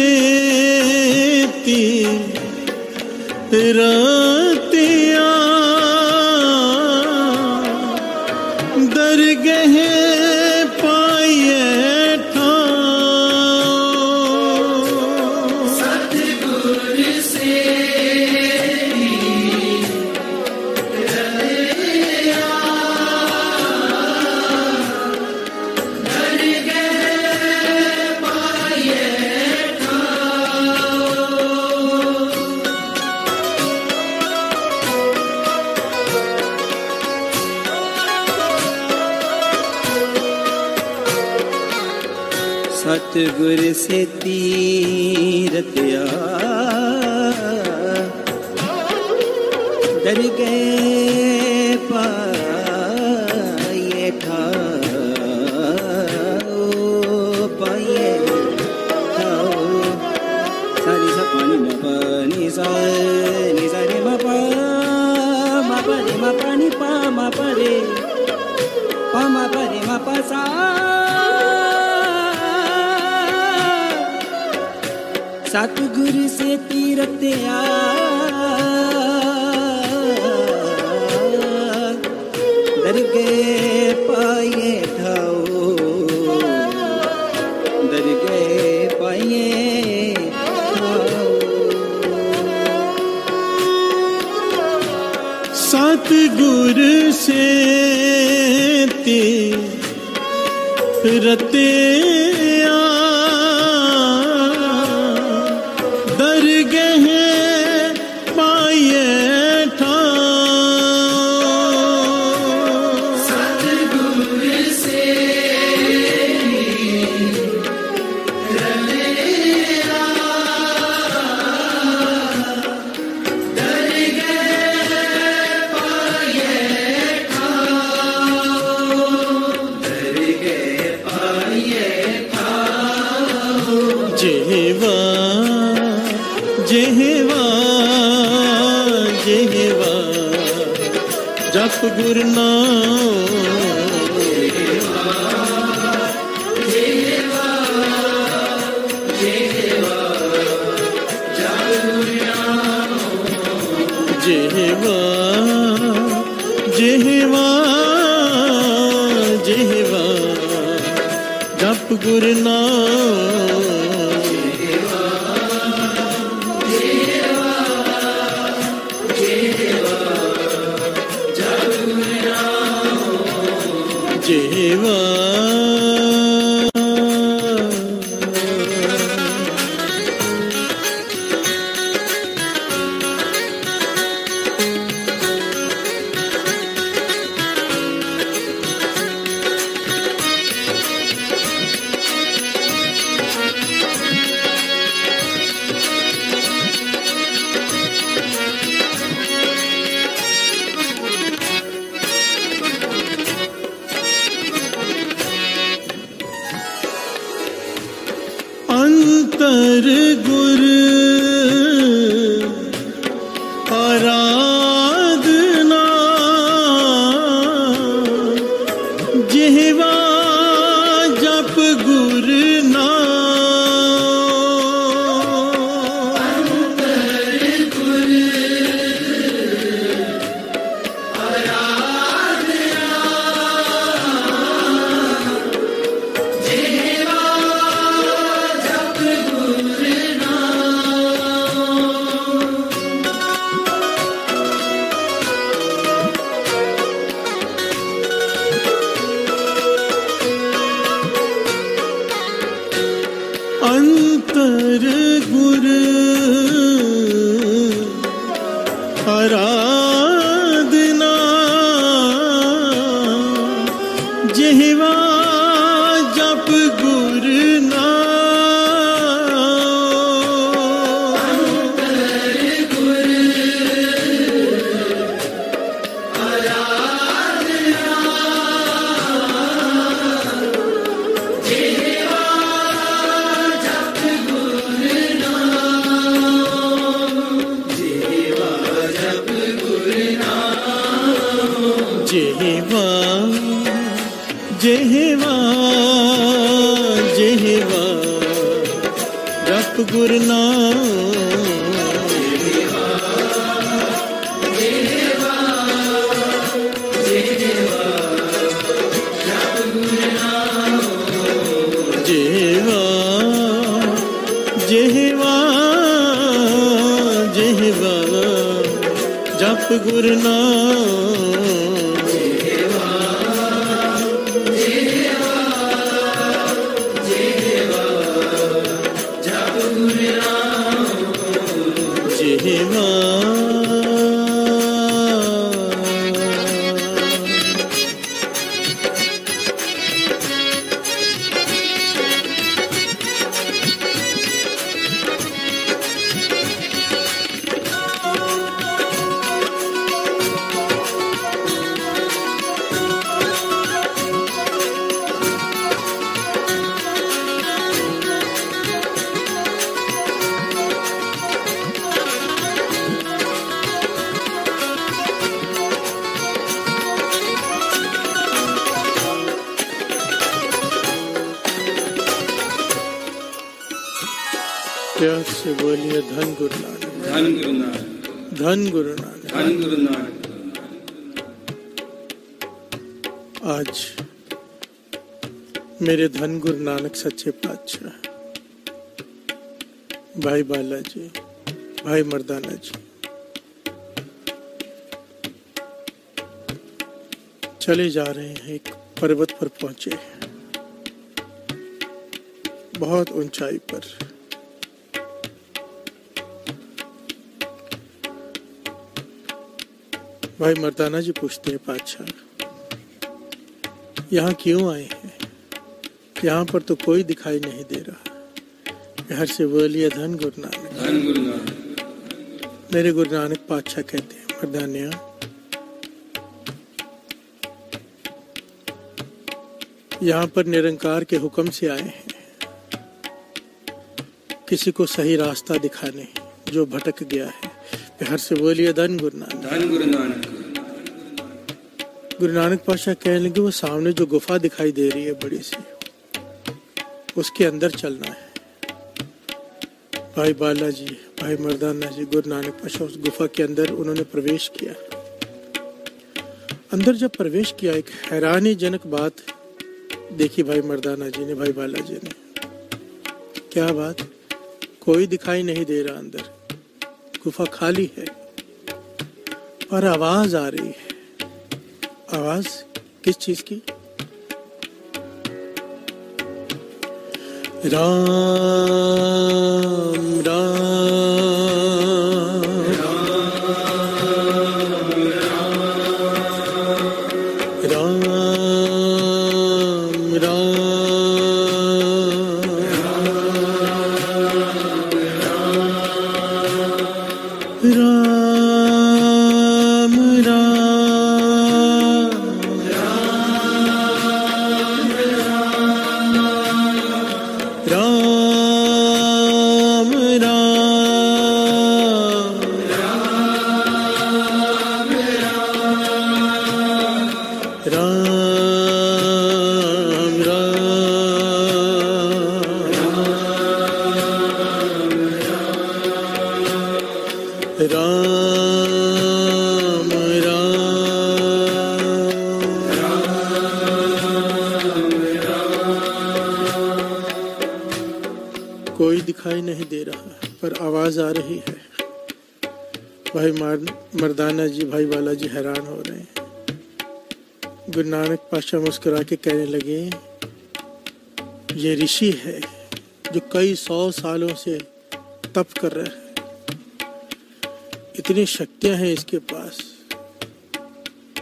रतिया दरगह पाइए ठाम सतगुर से सतगुर से तीरतिया दर गए पाए ठाओ पाए ठाओ सारी सा पानी मा पानी सा नि सा रे मा पा मा पा रे मा पानी पा मा पा रे पा मा पा रे मा पा सा सतगुर से तीरतिया दरगह पाइए ठाओ दरगह पाइए ठाओ सतगुर से तीरतिया दरगह पाइए ठाम सतगुर से रतिया दरगह पाइए ठाओ दरगह पाइए ठाओ जेहवा जेहवा जेहवा जप गुर नाम जेहवा जेहवा जप गुर नाम जेहवा जेहवा जेहवा जप गुर नाम जेहवा अंतर गुर आराधना जिह्वा जप अंतर गुर आराधना जिह्वा जप गुर जिह्वा जिह्वा जिह्वा जप गुर जिह्वा जिह्वा जिह्वा जप गुर प्यार से बोलिए धन गुरु नानक, धन गुरु नानक, धन गुरु नानक, धन गुरु नानक। आज मेरे धन गुरु नानक सच्चे पातशाह भाई बालाजी, भाई मर्दाना जी चले जा रहे हैं। एक पर्वत पर पहुंचे, बहुत ऊंचाई पर। भाई मर्दाना जी पूछते हैं, पातशाह यहाँ क्यों आए हैं? यहाँ पर तो कोई दिखाई नहीं दे रहा। घर से बोलिए धन गुरु नानक, धन गुरु नानक। मेरे गुरु नानक पातशाह कहते हैं, मर्दानिया यहाँ पर निरंकार के हुक्म से आए हैं, किसी को सही रास्ता दिखाने जो भटक गया है। प्यार से बोलिए धन गुरु नानक, धन गुरु नानक। गुरु नानक पातशाह कहने लगे, वो सामने जो गुफा दिखाई दे रही है बड़ी सी, उसके अंदर चलना है। भाई बालाजी, भाई मर्दाना जी, गुरु नानक पातशाह उस गुफा के अंदर उन्होंने प्रवेश किया। अंदर जब प्रवेश किया, एक हैरानी जनक बात देखी भाई मर्दाना जी ने, भाई बालाजी ने। क्या बात? कोई दिखाई नहीं दे रहा अंदर, गुफा खाली है, पर आवाज आ रही है। आवाज किस चीज की? राम राम राम राम राम कोई दिखाई नहीं दे रहा, पर आवाज आ रही है। भाई मर्दाना जी, भाई बालाजी हैरान हो रहे हैं। गुरु नानक पातशाह मुस्कुरा के कहने लगे, ये ऋषि है, जो कई 100 सालों से तप कर रहा है। इतनी शक्तियां हैं इसके पास,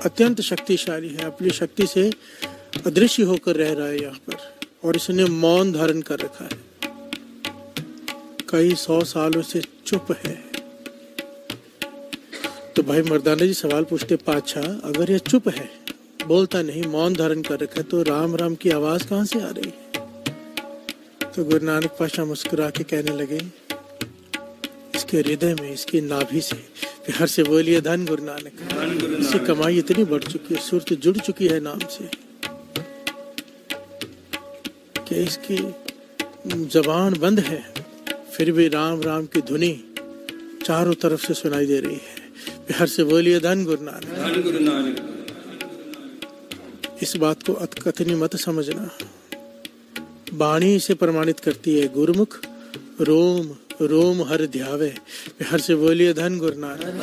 अत्यंत शक्तिशाली है, अपनी शक्ति से अदृश्य होकर रह रहा है यहाँ पर, और इसने मौन धारण कर रखा है, कई 100 सालों से चुप है। तो भाई मर्दाना जी सवाल पूछते, पाछा अगर ये चुप है, बोलता नहीं, मौन धारण कर रखा है, तो राम राम की आवाज कहाँ से आ रही है? तो गुरु नानक पातशाह मुस्कुरा के कहने लगे, इसके हृदय में, इसकी नाभि से प्यार से बोलिए धन गुरु नानक। इसकी कमाई इतनी बढ़ चुकी है, सुरत जुड़ चुकी है नाम से, कि इसकी जबान बंद है, फिर भी राम राम की धुनी चारों तरफ से सुनाई दे रही है। प्यार से बोलिए धन गुरु नानक। इस बात को अतकथनी मत समझना, वाणी इसे प्रमाणित करती है। गुरुमुख रोम रोम हर ध्यावे, प्यार से बोलिए धन गुरु नानक।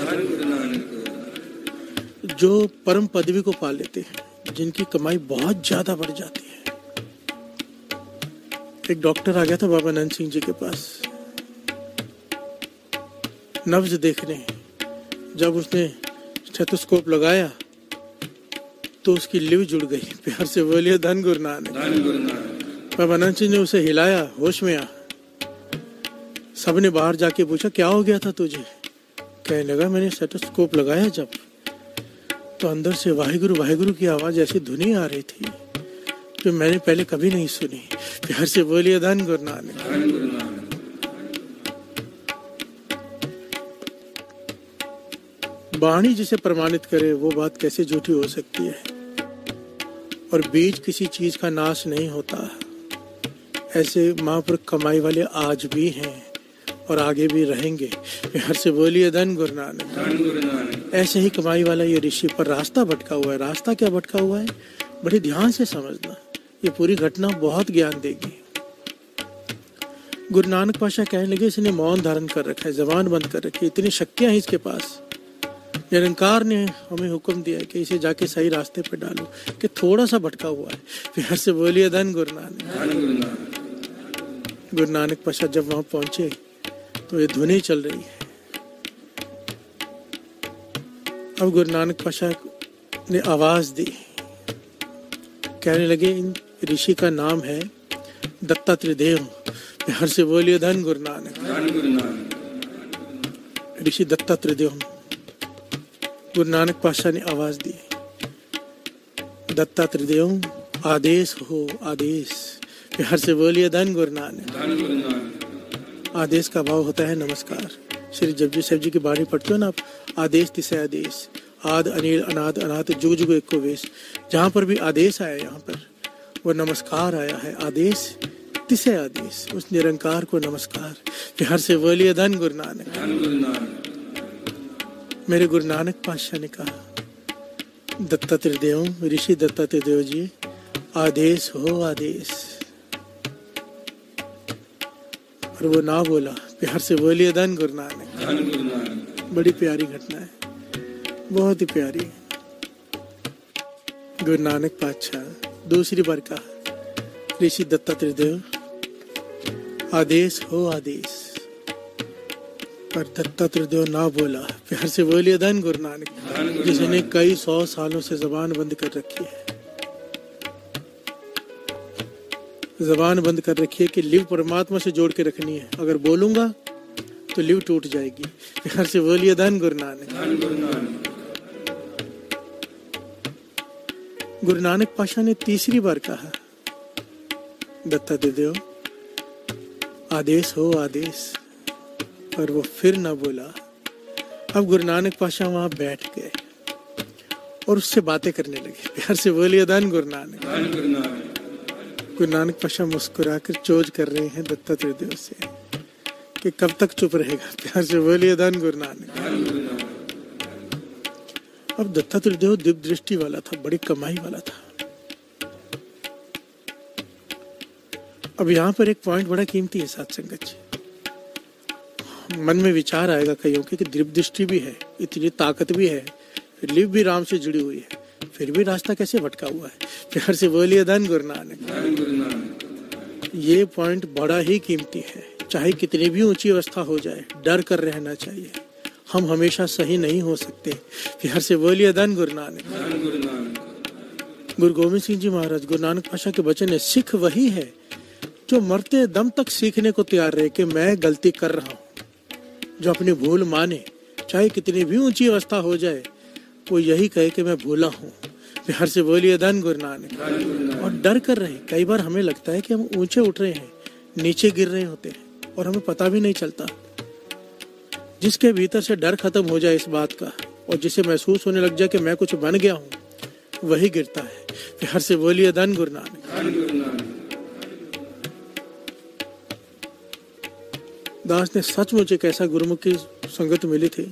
जो परम पदवी को पा लेते हैं, जिनकी कमाई बहुत ज्यादा बढ़ जाती है। एक डॉक्टर आ गया था बाबा नंद सिंह जी के पास नब्ज देखने। जब उसने स्टेथोस्कोप लगाया तो उसकी लिव जुड़ गई। प्यार से बोलिए धन गुरु नानक। बाबा नंद सिंह ने उसे हिलाया, होश में आ। सबने बाहर जाके पूछा, क्या हो गया था तुझे? कहने लगा, मैंने स्टेथोस्कोप लगाया जब, तो अंदर से वाहिगुरु वाहिगुरु की आवाज ऐसी धुनी आ रही थी जो मैंने पहले कभी नहीं सुनी। प्यार से बोलिए धन गुरु नानक। वाणी जिसे प्रमाणित करे वो बात कैसे झूठी हो सकती है? और बीच किसी चीज का नाश नहीं होता। ऐसे महापुरुष कमाई वाले आज भी हैं और आगे भी रहेंगे। प्यार से बोलिए धन गुरु नानक। ऐसे ही कमाई वाला ये ऋषि पर रास्ता भटका हुआ है। रास्ता क्या भटका हुआ है, बड़े ध्यान से समझना, ये पूरी घटना बहुत ज्ञान देगी। गुरु नानक पातशाह कहने लगे, इसने मौन धारण कर रखा है, जबान बंद कर रखी है, इतनी शक्तियां हैं इसके पास। निरंकार ने हमें हुक्म दिया है कि इसे जाके सही रास्ते पे डालो, कि थोड़ा सा भटका हुआ है। प्यार से बोलिए धन गुरु नानक। गुरु नानक पातशाह जब वहां पहुंचे तो ये धुनी चल रही है। अब गुरु नानक पातशाह ने आवाज दी, कहने लगे, इन ऋषि का नाम है दत्तात्रेय देव। प्यार से बोलिए धन गुरु नानक। ऋषि दत्तात्रेय देव। गुरु नानक पातशाह ने आवाज दी, दत्तात्रेय देव आदेश हो, आदेश। प्यार से बोलिए धन गुरु नानक। आदेश का भाव होता है नमस्कार। श्री जपजी साहिब जी की बाणी पढ़ते हो ना आप, आदेश तिसे आदेश, आद अनिल अनाद अनाथ जुग जुग एको वेश। जहाँ पर भी आदेश आया यहाँ पर वो नमस्कार आया है। आदेश तिसे आदेश, उस निरंकार को नमस्कार। प्यार से बोलिए धन गुरु नानक। मेरे गुरु नानक पातशाह ने कहा, दत्तात्रेय देव, ऋषि दत्तात्रेय देव जी, आदेश हो, आदेश। और वो ना बोला। प्यार से बोलिए धन गुरु नानक। बड़ी प्यारी घटना है, बहुत ही प्यारी। गुरु नानक पातशाह दूसरी बार कहा, ऋषि दत्तात्रेय देव, आदेश हो, आदेश। पर दत्तात्रेय देव ना बोला। प्यार से बोलिए धन गुरु नानक। जिसने कई 100 सालों से जबान बंद कर रखी है, जबान बंद कर रखी है कि लिव परमात्मा से जोड़ के रखनी है। अगर बोलूंगा तो लिव टूट जाएगी। प्यार से बोलिए धन गुरु नानक। गुरु नानक पातशाह ने तीसरी बार कहा, दत्तात्रेय देव, आदेश हो, आदेश। पर वो फिर ना बोला। अब गुरु नानक पातशाह वहां बैठ गए और उससे बातें करने लगे। प्यार से बोलिए धन गुरु नानक। गुरु नानक पातशाह मुस्कुरा कर चोज कर रहे हैं दत्तात्रेय देव से कि कब तक चुप रहेगा। प्यार से बोलिए धन गुरु नानक। अब दत्तात्रेय देव दिव्य दृष्टि वाला था, बड़ी कमाई वाला था। अब यहाँ पर एक पॉइंट बड़ा कीमती है साथ संगत जी। मन में विचार आएगा कईयों के कि दिव्य दृष्टि भी है, इतनी ताकत भी है, लिव भी राम से जुड़ी हुई है, फिर भी रास्ता कैसे भटका हुआ है। प्यार से बोलिए धन गुरु नानक। ये पॉइंट बड़ा ही कीमती है। चाहे कितनी भी ऊंची अवस्था हो जाए, डर कर रहना चाहिए। हम हमेशा सही नहीं हो सकते। फिर से बोलिए धन गुरु नानक। गुरु गोविंद सिंह जी महाराज, गुरु नानक पातशाह के वचन है, सिख वही है जो मरते दम तक सीखने को तैयार रहे कि मैं गलती कर रहा हूँ, जो अपनी भूल माने, चाहे कितनी भी ऊंची अवस्था हो जाए, वो यही कहे कि मैं भूला हूँ। बिहार से बोलिए धन गुरु नानक। और डर कर रहे, कई बार हमें लगता है कि हम ऊंचे उठ रहे हैं, नीचे गिर रहे होते हैं और हमें पता भी नहीं चलता। जिसके भीतर से डर खत्म हो जाए इस बात का, और जिसे महसूस होने लग जाए कि मैं कुछ बन गया हूँ, वही गिरता है। बिहार से बोलिए धन गुरु नानक। दास ने सचमुच एक ऐसा गुरुमुख की संगत मिली थी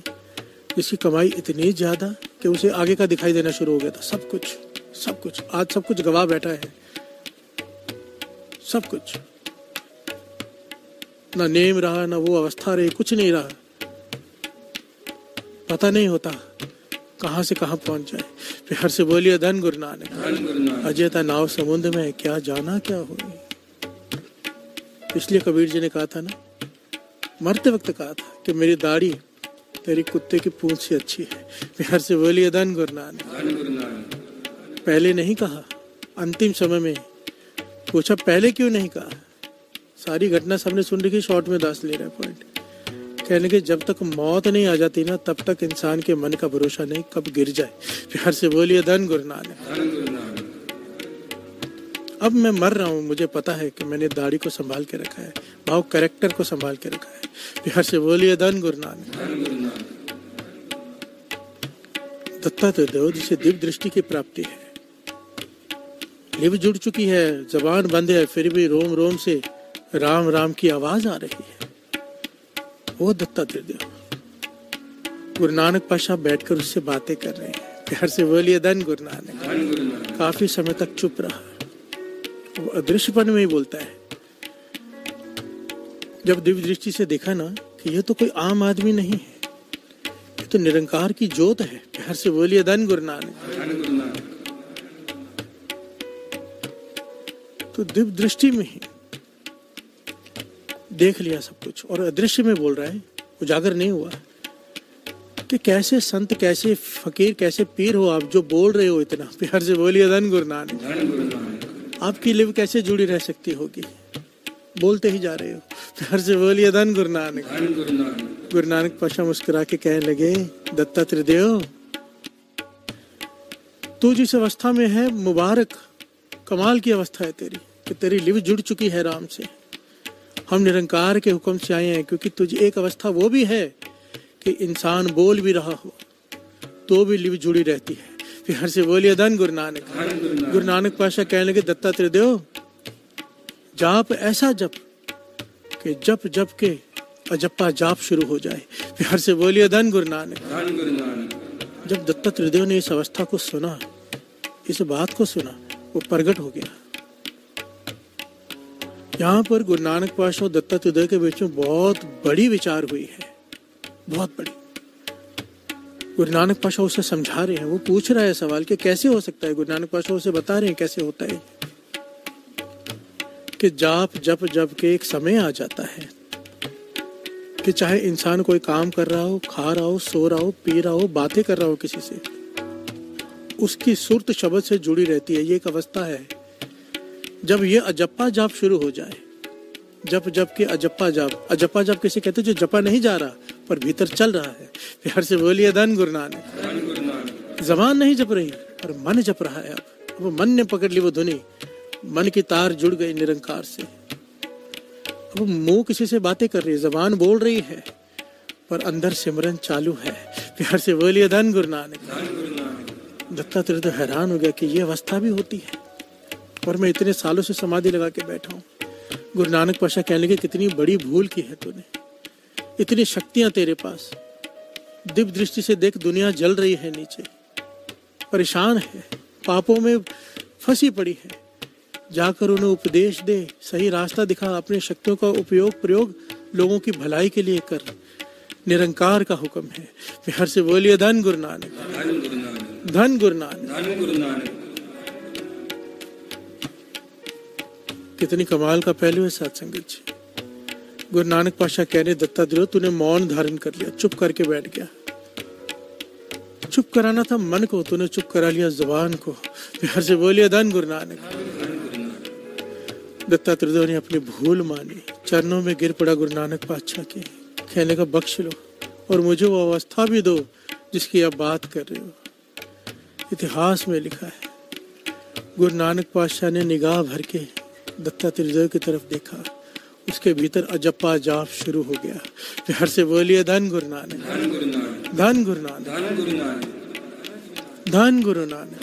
जिसकी कमाई इतनी ज्यादा कि उसे आगे का दिखाई देना शुरू हो गया था। सब कुछ आज सब कुछ गवा बैठा है। सब कुछ, ना नेम रहा, ना वो अवस्था रही, कुछ नहीं रहा। पता नहीं होता कहां से कहां पहुंच जाए। फिर हर से बोलिए धन गुरु नानक। अजयता नाव समुद्र में, क्या जाना क्या हुई। इसलिए कबीर जी ने कहा था ना, मरते वक्त कहा था कि मेरी दाढ़ी तेरी कुत्ते की पूंछ से अच्छी है। बिहार से बोलिए धन गुरु नानक। पहले नहीं कहा, अंतिम समय में पूछा पहले क्यों नहीं कहा। सारी घटना सबने सुन रखी, शॉर्ट में दास ले रहा है पॉइंट। कहने के जब तक मौत नहीं आ जाती ना, तब तक इंसान के मन का भरोसा नहीं कब गिर जाए। बिहार से बोलिए धन गुरु नानक। अब मैं मर रहा हूँ, मुझे पता है कि मैंने दाढ़ी को संभाल के रखा है, भाव कैरेक्टर को संभाल के रखा है। बिहार से बोलिए धन गुरु नानक। दत्तात्रेय देव जिसे दिव्य दृष्टि की प्राप्ति है, लिव जुड़ चुकी है, जबान बंद है, फिर भी रोम रोम से राम राम की आवाज आ रही है, वो दत्तात्रेय देव। गुरु नानक पातशाह बैठकर उससे बातें कर रहे हैं। बिहार से बोलिए धन गुरु नानक। काफी समय तक चुप रहा, वो अदृश्यपन में ही बोलता है। जब दिव्य दृष्टि से देखा ना कि ये तो कोई आम आदमी नहीं है, ये तो निरंकार की ज्योत है। बिहार से बोलिए धन गुरु नानक। तो दिव्य दृष्टि में ही देख लिया सब कुछ, और अदृश्य में बोल रहा है, उजागर नहीं हुआ कि कैसे संत, कैसे फकीर, कैसे पीर हो आप जो बोल रहे हो इतना। बिहार से बोलिए धन गुरु नानक। आपकी लिव कैसे जुड़ी रह सकती होगी, बोलते ही जा रहे हो। फिर से बोलिए धन गुरु नानक। गुरु नानक पातशाह मुस्कुरा के कहने लगे, दत्तात्रेय देव तू जिस अवस्था में है, मुबारक, कमाल की अवस्था है तेरी कि तेरी लिव जुड़ चुकी है राम से। हम निरंकार के हुक्म से आए हैं, क्योंकि तुझे एक अवस्था वो भी है कि इंसान बोल भी रहा हो तो भी लिव जुड़ी रहती है। फिर से बोलिए धन गुरु नानक। गुरु नानक पातशाह कहने लगे, दत्तात्रेय देव जाप ऐसा जप कि जप जप के अजप्पा जाप शुरू हो जाए। फिर से बोलिए धन गुरु नानक। जब दत्तात्रेय देव ने इस अवस्था को सुना, इस बात को सुना, वो प्रगट हो गया। यहाँ पर गुरु नानक पातशाह और दत्तात्रेय देव के बीच में बहुत बड़ी विचार हुई है, बहुत बड़ी। गुरु नानक पातशाह उसे समझा रहे हैं, वो पूछ रहा है सवाल कि कैसे हो सकता है। गुरु नानक पातशाह उसे बता रहे हैं कैसे होता है कि जाप जप जप के एक समय आ जाता है कि चाहे इंसान कोई काम कर रहा हो, खा रहा हो, सो रहा हो, पी रहा हो, बातें कर रहा हो किसी से, उसकी सुरत शब्द से जुड़ी रहती है। ये एक अवस्था है जब ये अजप्पा जाप शुरू हो जाए। जप जप के अजप्पा जाप, अजप्पा जाप किसे कहते हैं? जो जपा नहीं जा रहा पर भीतर चल रहा है। प्यार से बोलिए धन गुरु नानक। जबान नहीं जप रही पर मन जप रहा है। अब मन ने पकड़ ली वो धुनी, मन की तार जुड़ गई निरंकार से। अब मुंह किसी से बातें कर रही है, जबान बोल रही है पर अंदर सिमरन चालू है। प्यार से बोलिए धन गुरु नानक। दत्तात्रेय तो हैरान हो गया कि ये अवस्था भी होती है और मैं इतने सालों से समाधि लगा के बैठा हूँ। गुरु नानक पातशाह कहने लगे, कितनी बड़ी भूल की है तूने, इतनी शक्तियां तेरे पास। दिव्य दृष्टि से देख, दुनिया जल रही है नीचे, परेशान है, पापों में फंसी पड़ी है। जाकर उन्हें उपदेश दे, सही रास्ता दिखा, अपनी शक्तियों का उपयोग प्रयोग लोगों की भलाई के लिए कर। निरंकार का हुक्म है। प्यार से बोलिए धन गुरु नानक। धन गुरु नानक। कितनी कमाल का पहलू है साथ संगत जी। गुरु नानक पातशाह कह रहे दत्तात्रेय तूने मौन धारण कर लिया, चुप करके बैठ गया। चुप कराना था मन को, तूने चुप करा लिया जुबान को। प्यार से बोलिए धन गुरु नानक। दत्तात्रेय ने अपनी भूल मानी, चरणों में गिर पड़ा गुरु नानक पातशाह के, कहने का बख्श लो और मुझे वो अवस्था भी दो जिसकी आप बात कर रहे हो। इतिहास में लिखा है गुरु नानक पातशाह ने निगाह भर के दत्तात्रेय की तरफ देखा, उसके भीतर अजप्पा जाप शुरू हो गया। प्यार से बोलिए धन गुरु नानक, धन गुरु नानक, धन गुरु नानक।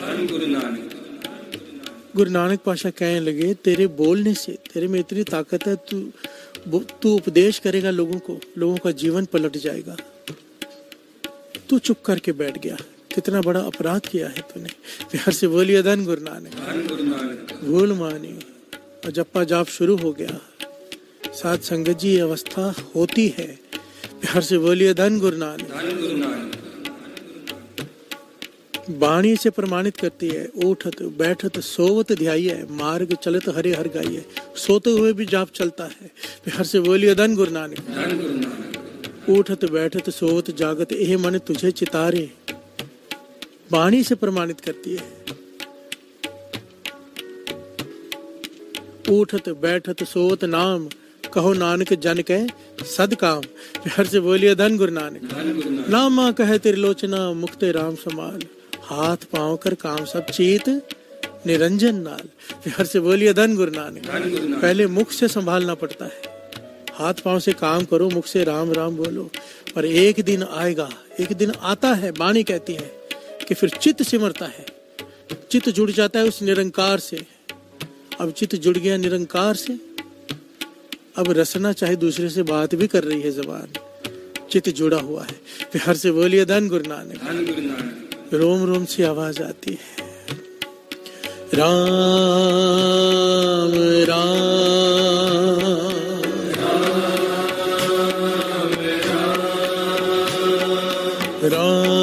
गुरु नानक पातशाह कहने लगे तेरे बोलने से, तेरे में इतनी ताकत है, तू उपदेश करेगा लोगों को, लोगों का जीवन पलट जाएगा। तू चुप करके बैठ गया, कितना बड़ा अपराध किया है तूने। प्यार से बोलिए धन गुरु नानक। भूल मानी, अजप्पा जाप शुरू हो गया। साथ संगत जी अवस्था होती है। प्यार से बोलिए धन गुरु नानक। वाणी से प्रमाणित करती है, उठत बैठत सोवत ध्याइए, मार्ग चलत हरे हर गाइए। सोते हुए भी जाप चलता है। प्यार से बोलिए धन गुरु नानक। उठत बैठत सोवत जागत एह मन तुझे चितारे, वाणी से प्रमाणित करती है। उठत बैठत सोवत नाम, कहो नानक जन कह सद काम। प्यार से बोलिए धन गुरु नानक। नामा कहे त्रिलोचना, मुक्ते राम समाल, हाथ पांव कर काम सब चीत निरंजन नाल। प्यार से बोलिए धन गुरु नानक। पहले मुख से संभालना पड़ता है, हाथ पांव से काम करो, मुख से राम राम बोलो। पर एक दिन आएगा, एक दिन आता है, वाणी कहती है कि फिर चित्त सिमरता है, चित्त जुड़ जाता है उस निरंकार से। अब चित्त जुड़ गया निरंकार से, अब रसना चाहे दूसरे से बात भी कर रही है जबान, चित्त जुड़ा हुआ है। प्यार से बोलिए धन गुरु नानक। रोम रोम से आवाज आती है, राम राम राम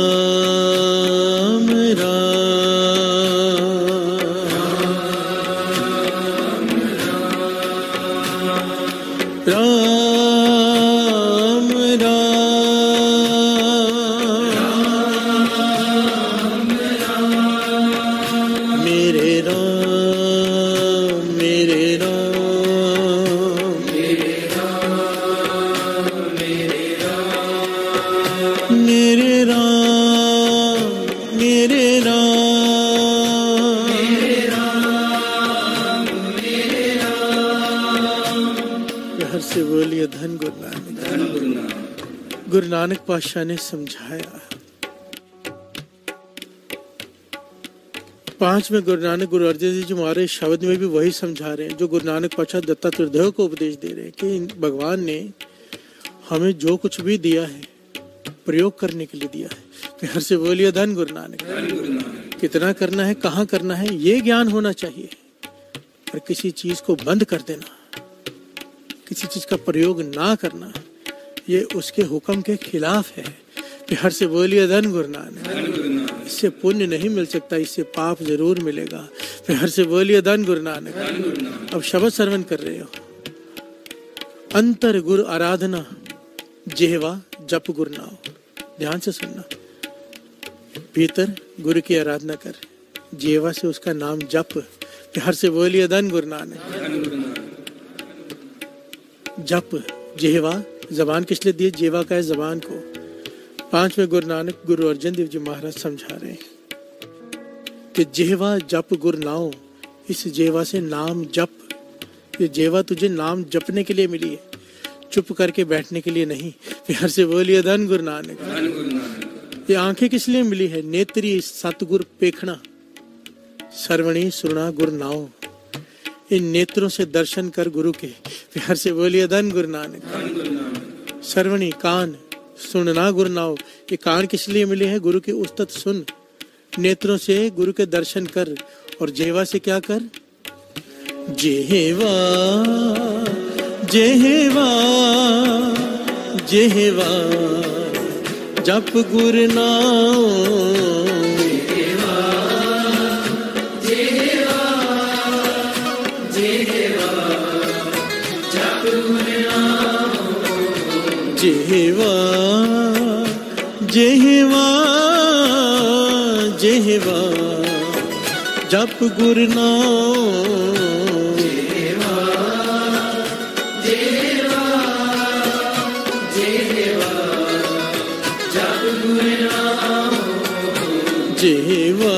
गुरु नानक पातशाह ने समझाया। पांचवें गुरु नानक गुरु अर्जन देव जी महाराज शब्द में भी वही समझा रहे हैं जो गुरु नानक पातशाह दत्तात्रेय को उपदेश दे रहे हैं कि भगवान ने हमें जो कुछ भी दिया है प्रयोग करने के लिए दिया है। प्यार से बोलिए धन गुरु नानक। कितना करना है, कहाँ करना है, ये ज्ञान होना चाहिए। और किसी चीज को बंद कर देना, किसी चीज का प्रयोग ना करना, ये उसके हुक्म के खिलाफ है। प्यार से बोलिए धन गुरु नानक। इससे पुण्य नहीं मिल सकता, इससे पाप जरूर मिलेगा। प्यार से बोलिए धन गुरु नानक। अब शब्द श्रवण कर रहे हो। अंतर गुरु आराधना, जेहवा जप गुरु नाम। ध्यान से सुनना, भीतर गुरु की आराधना कर, जेहवा से उसका नाम जप। प्यार से बोलिए धन गुरु नानक। जप जेहवा, जबान किस लिए दिए, जेवा का है जबान को। पांचवें गुरु नानक गुरु अर्जन देव जी महाराज समझा रहे हैं कि जेवा जप गुरु नाओ, इस जेवा से नाम जप। ये जेवा तुझे नाम जपने के लिए मिली है, चुप करके बैठने के लिए नहीं। प्यार से बोलिए धन गुरु नानक। ये आंखें किस लिए मिली है, नेत्री सतगुर पेखना, सर्वणी सुरना गुरु नाओ। इन नेत्रों से दर्शन कर गुरु के। प्यार से बोलिए धन गुरु नानक। सर्वणी कान, सुनना गुरु नाओ। ये कान किस लिए मिले हैं, गुरु के उस्तत सुन। नेत्रों से गुरु के दर्शन कर। और जेवा से क्या कर, जेहवा जेहवा जेहवा जप गुरु नाओ। जेहवा जेहवा जेहवा जेहवा जेहवा जप गुर नाम, जेहवा जेहवा जप गुर नाम, जेहवा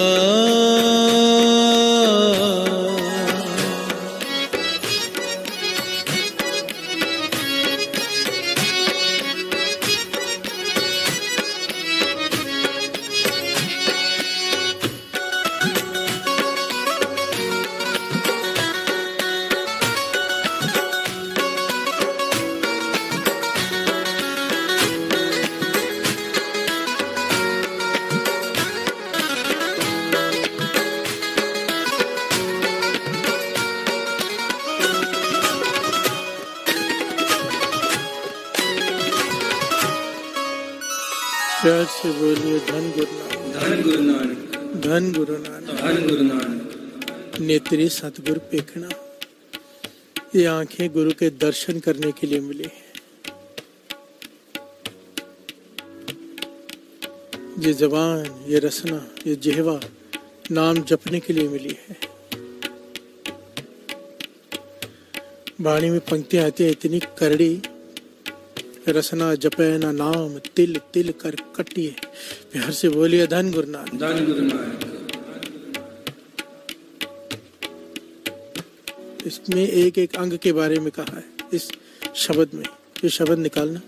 प्यार से बोलिए धन गुरु नानक, धन गुरु नानक, धन गुरु नानक, धन गुरु नानक। नेत्री सतगुरु पेखना, ये आंखें गुरु के दर्शन करने के लिए मिली हैं। ये जबान, ये रसना, ये जिह्वा नाम जपने के लिए मिली है। वाणी में पंक्तियां आती है इतनी करड़ी, रसना जपे ना नाम तिल तिल कर कटिए। प्यार से बोलिए धन गुरु नानक, धन गुरु नानक। इसमें एक एक अंग के बारे में कहा है। इस शब्द में ये शब्द निकालना,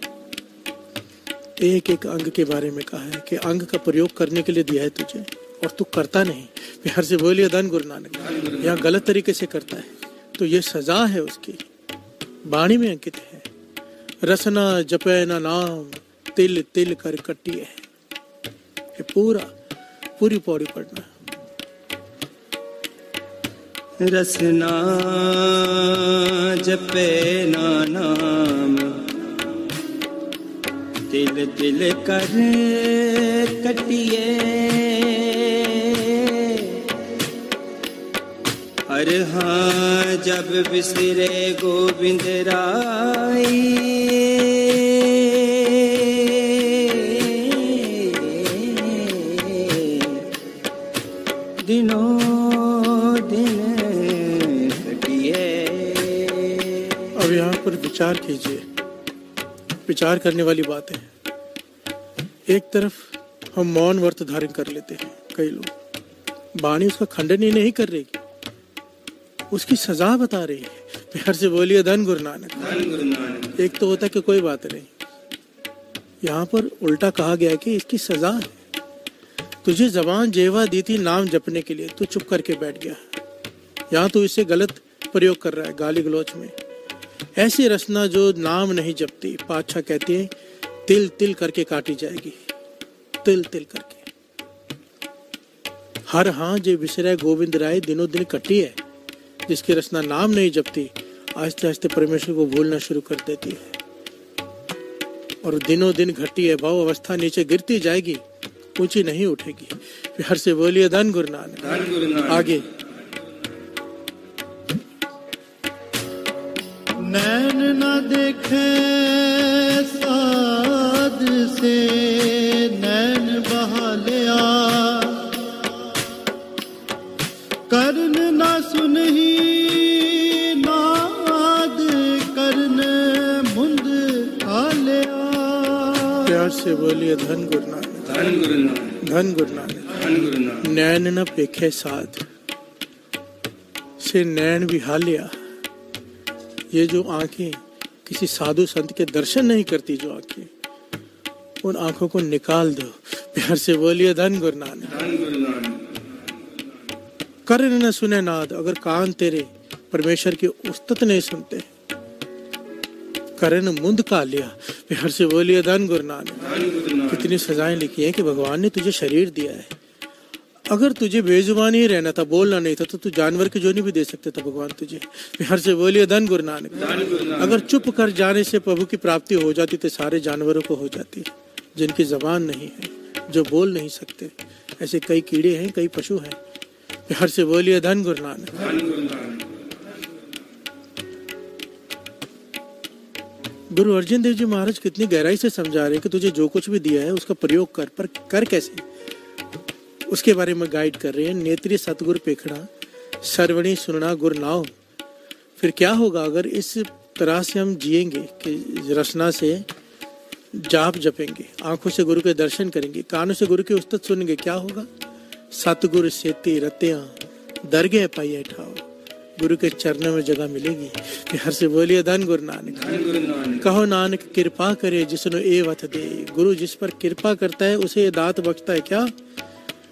एक एक अंग के बारे में कहा है कि अंग का प्रयोग करने के लिए दिया है तुझे और तू करता नहीं। प्यार से बोलिए धन गुरु नानक। यहाँ गलत तरीके से करता है तो ये सजा है उसकी। वाणी में अंकित है, रसना जपे ना नाम तिल तिल कर कटिए। ये पूरी पौड़ी पढ़ना। रसना जपे ना नाम तिल तिल कर कटिए। हर हाँ जब बिसरे गोविंद राई, दिनों दिन कटिए। अब यहाँ पर विचार कीजिए, विचार करने वाली बात है। एक तरफ हम मौन व्रत धारण कर लेते हैं, कई लोग वाणी उसका खंडन ही नहीं कर रही, उसकी सजा बता रही है। प्यार से बोलिए धन गुरु नानक, धन गुरु नानक। एक तो होता है कि कोई बात नहीं, यहाँ पर उल्टा कहा गया कि इसकी सजा है। तुझे जबान जेवा दी थी नाम जपने के लिए, तू चुप करके बैठ गया। यहाँ तू इसे गलत प्रयोग कर रहा है, गाली गलौच में। ऐसी रचना जो नाम नहीं जपती, पातशाह कहती है तिल तिल करके काटी जाएगी, तिल तिल करके। हर हाँ जे विसरे गोविंद राय दिनों दिन कटी है। जिसकी रचना नाम नहीं जपती, आहिस्ते आहिस्ते परमेश्वर को भूलना शुरू कर देती है और दिनों दिन घटी है। भाव अवस्था नीचे गिरती जाएगी, ऊंची नहीं उठेगी। प्यार से बोलिए धन गुरु नानक, धन गुरु नानक। आगे नैन न देखे साध से नैन बहा लिया, कर्ण न सुनही नाद कर्ण मुंद खा लिया। प्यार से बोलिए धन गुरु नानक, धन गुरु नानक, धन गुरु नानक। धन गुरु नानक। नैन न पेखे साध से नैन बिहा लिया। ये जो आंखें किसी साधु संत के दर्शन नहीं करती, जो आंखें, उन आंखों को निकाल दो। प्यार से बोलिए धन गुरु नानक, धन गुरु नानक। कर्ण न सुने नाद, अगर कान तेरे परमेश्वर की उस्तत नहीं सुनते, कर्ण मुंद का लिया। प्यार से बोलिए धन गुरु नानक। धन गुरु नानक। कितनी सजाएं लिखी हैं कि भगवान ने तुझे शरीर दिया है। अगर तुझे बेजुबान ही रहना था, बोलना नहीं था, तो तू जानवर की जोनी भी दे सकते था भगवान तुझे। प्यार से बोलिए धन गुरु नानक। धन गुरु नानक। अगर चुप कर जाने से प्रभु की प्राप्ति हो जाती तो सारे जानवरों को हो जाती, जिनकी जबान नहीं है, जो बोल नहीं सकते। ऐसे कई कीड़े हैं, कई पशु हैं। प्यार से बोलिए धन गुरु नानक। धन गुरु नानक। गुरु अर्जन देव जी महाराज कितनी गहराई से समझा रहे हैं कि तुझे जो कुछ भी दिया है उसका प्रयोग कर, पर कर कैसे, उसके बारे में गाइड कर रहे हैं। नेत्री सतगुर पेखड़ा, सर्वणी सुनना गुर नाव। फिर क्या होगा अगर इस तरह से हम जिएंगे कि रसना से जाप जपेंगे, आंखों से गुरु के दर्शन करेंगे, कानों से गुरु के उस्तत सुनेंगे, क्या होगा? सतगुरु सेती रतियां दरगे पाइए ठाओ, गुरु के चरणों में जगह मिलेगी। हर से बोलिए धन गुरु नानक। कहो नानक कृपा करे जिसनो ए वत दे। गुरु जिस पर कृपा करता है उसे ये दात बख्शता है। क्या?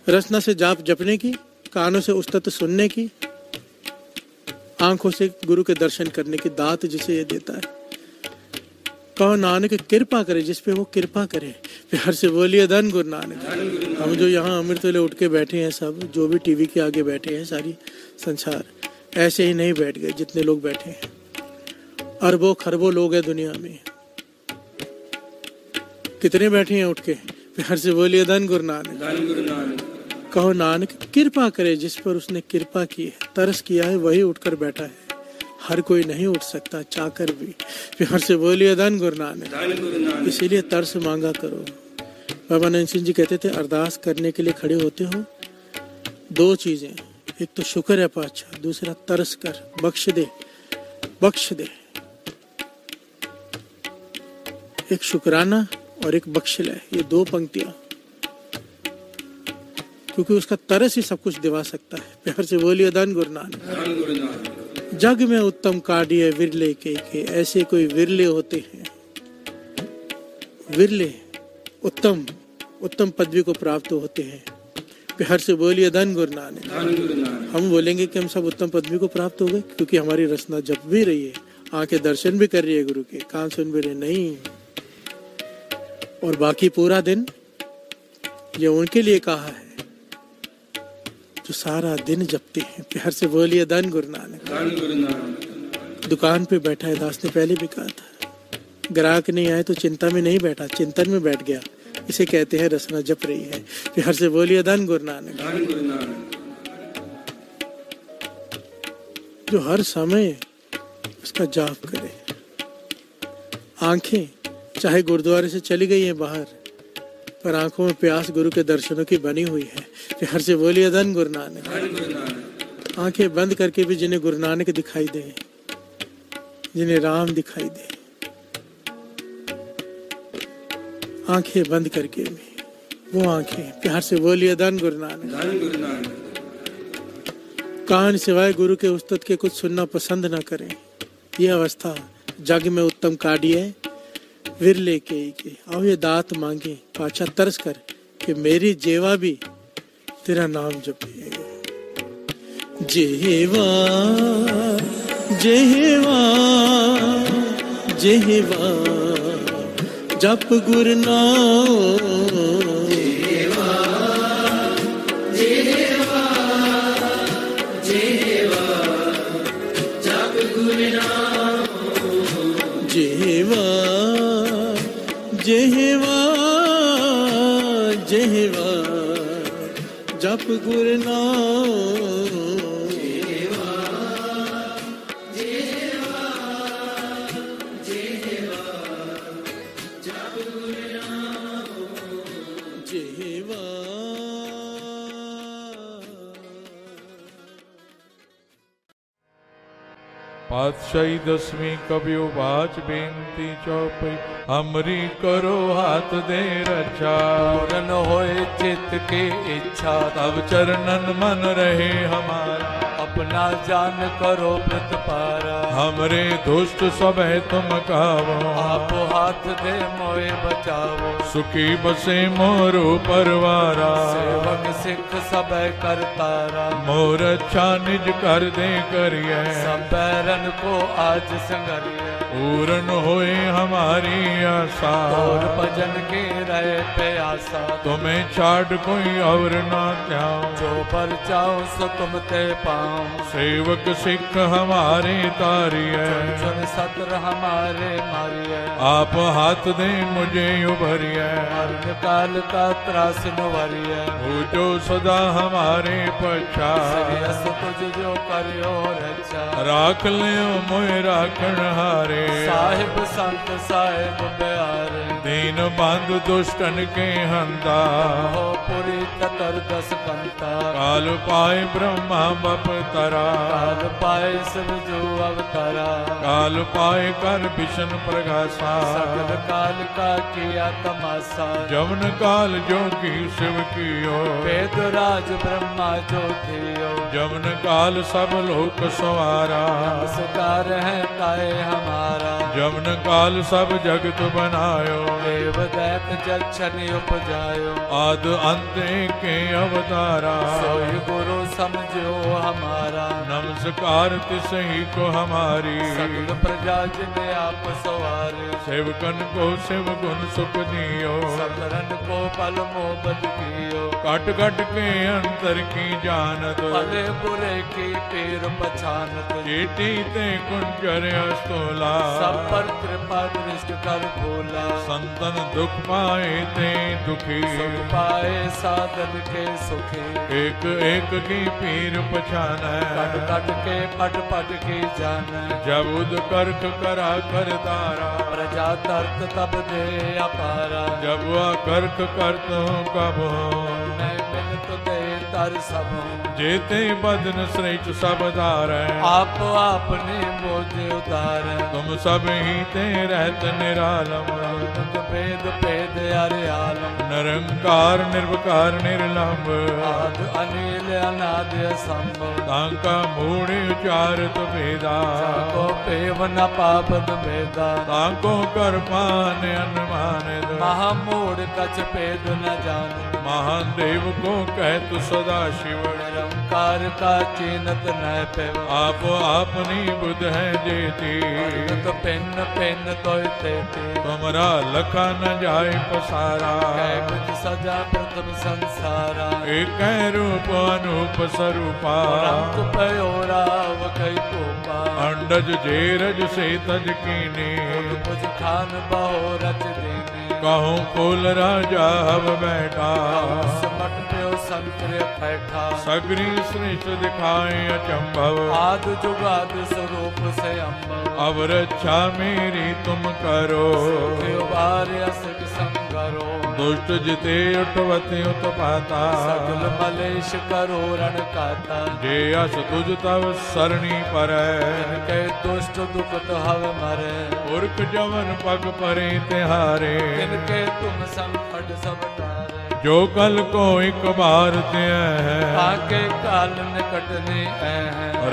रसना से जाप जपने की, कानों से उस्तत सुनने की, आंखों से गुरु के दर्शन करने की दात जिसे ये देता है। कहो नानक कृपा करे जिस पे वो कृपा करे। फिर हर से बोलिए धन गुरु नानक। हम जो यहाँ अमृत वेले उठ के बैठे हैं, सब जो भी टीवी के आगे बैठे हैं, सारी संसार ऐसे ही नहीं बैठ गए जितने लोग बैठे हैं। अरबों खरबों लोग हैं दुनिया में, कितने बैठे हैं उठ के? फिर हर से बोलिए धन गुरु नानक। कहो नानक कृपा करे जिस पर उसने कृपा की है, तरस किया है, वही उठकर बैठा है। हर कोई नहीं उठ सकता, चाकर भी। फिर हर से बोलिए धन गुरु नानक। इसीलिए तरस मांगा करो। बाबा नानक सिंह जी कहते थे, अरदास करने के लिए खड़े होते हो, दो चीजें, एक तो शुक्र है पातशाह, दूसरा तरस कर, बख्श दे, बख्श दे। एक शुक्राना और एक बख्श ले, ये दो पंक्तियां, क्योंकि उसका तरस ही सब कुछ दिवा सकता है। प्यार से बोलिए धन गुरु नानक। जग में उत्तम काढ़िए विरले के ऐसे कोई विरले होते हैं, विरले उत्तम उत्तम पदवी को प्राप्त होते हैं। प्यार से बोलिए धन गुरु नानक। हम बोलेंगे कि हम सब उत्तम पदवी को प्राप्त हो गए क्योंकि हमारी रसना जप भी रही है, आंखें दर्शन भी कर रही है गुरु के, कान सुन भी रहे, नहीं। और बाकी पूरा दिन ये उनके लिए कहा है जो सारा दिन जपते हैं। प्यार से बोलिए धन गुरु नानक। दुकान पे बैठा है, दास ने पहले भी कहा था, ग्राहक नहीं आए तो चिंता में नहीं बैठा, चिंतन में बैठ गया, इसे कहते हैं रसना जप रही है। प्यार से बोलिए धन गुरु नानक। जो हर समय उसका जाप करे। आंखें चाहे गुरुद्वारे से चली गई है बाहर, पर आंखों में प्यास गुरु के दर्शनों की बनी हुई है। हर से बोलिए धन गुरु नानक। आंखें बंद करके भी जिन्हें गुरु नानक दिखाई दे, जिन्हें राम दिखाई दे, आंखें बंद करके भी वो आंखें, प्यार से बोलिए धन गुरु नानक। कान सिवाय गुरु के उस्तत के कुछ सुनना पसंद ना करें। यह अवस्था जग में उत्तम काढ़िए विरले के आओ ये दात मांगे, पाछा तरस कर कि मेरी जेवा भी तेरा नाम जपे। जेवा जेवा जेवा जप गुरु नाम, जेवा जेवा जेवा जप गुरु नाम, जेवा जेवा जेवा जप गुरु नाम, जेवा जेवा जेवा जप गुरु नाम, जेवा। पातशाही दसवीं कबियो बाच बेनती चौपई, हमरी करो हाथ दे रक्षा। पूरन होए चित्त के इच्छा, तब चरणन मन रहे हमारा। अपना जान करो प्रतिपारा, हमरे दुष्ट सब है तुम कावो। आप हाथ दे मोए बचावो, सुखी बसे मोरो परवारा। सेवक सिख सब करतारा, मोर अच्छा निज कर दे करिए। सब बैरन को आज संगरिए, पूरन होए हमारी आशा। और भजन के रहे प्यासा, तुम्हें छाड़ कोई और ना त्याओ। जो पर जाओ सो तुम ते पाओ, सेवक सिख हमारे तारिए। सुन सत्र हमारे मारिए, आप हाथ दे मुझे उभरिए। मरण काल का त्रास नुवरिए, हो जो सदा हमारे पछा। तुझ जो करियो रक्षा, राख लियो मोए राखण हारे। साहिब साहिब संत साहिब बिहारे दीन बंधु दुष्टन के हंता हो पुरी चतुर्दश कंता काल पाए ब्रह्मा बपतरा काल पाए शिव जो अवतारा काल पाए कर विष्णु प्रकाशा सगल काल का किया तमाशा जमन काल जोगी शिव कियो वेद राज ब्रह्मा जो थियो जमन काल सब लोक सवारा नमस्कार है ताए हमारा जमन काल सब जगत बनायो देव दैत जक्षण उपजायो आद अंत के अवतारा सोई गुरु समझो हमारा नमस्कार तिसही को हमारी सगल प्रजा जिने आप सवारे सेवकन को शिव गुण सुख दियो सकरन को पल मोहब्बत कियो कट कट के अंतर की जानत भले बुरे की पीर पछानत चेटी ते कुंजर अस्तोला सब पर कृपा दृष्ट कर भोला संतन दुख पाए ते दुखी सुख पाए साधन के सुखी एक एक की पीर पछान कट कट के पट पट की जान जब उद कर्क करा कर तारा प्रजा तरत तब दे अपारा जब वह कर्क करत हूँ कब मैं मिलत दे तर सब जेते बदन श्रेष्ठ सब धार आप आपने मोजे उतार तुम सब ही ते रहत निरालम भेद भेद अरे आलम निरंकार निर्विकार निर्लंब आद अनिल अनाद असंभव तांका मूढ़ उचारत भेदा को पेव न पापद भेदा तांको कर पान अनुमान महामूढ़ कछ भेद न जान महान देव को कहत सदा शिव निरंकार का चीनत न पेव आप अपनी बुध है जेती पिन पिन तो तुमरा लखा न जाए पसारा कुछ सजा प्रथम संसारा एक रूप अनूप स्वरूपा पयोराव कई पोपा अंडज जेरज से तज कीने कुछ खान बहो रच देने कहूँ फूल राजा हव बैठा समट प्यो संकर बैठा सगरी श्रेष्ठ दिखाए अचंभव आद जुगाद स्वरूप से अम्भव अब रक्षा मेरी तुम करो सिख संगरो दुष्ट जिते उठवते उत्पाता सगल मलेश करो रण काता जे अस तुझ तव सरणी पर के दुष्ट दुखत हव मरे पुरख जवन पग परे तिहारे के तुम संकट सब टारे जो कल को एक बार ते है आके काल निकटने है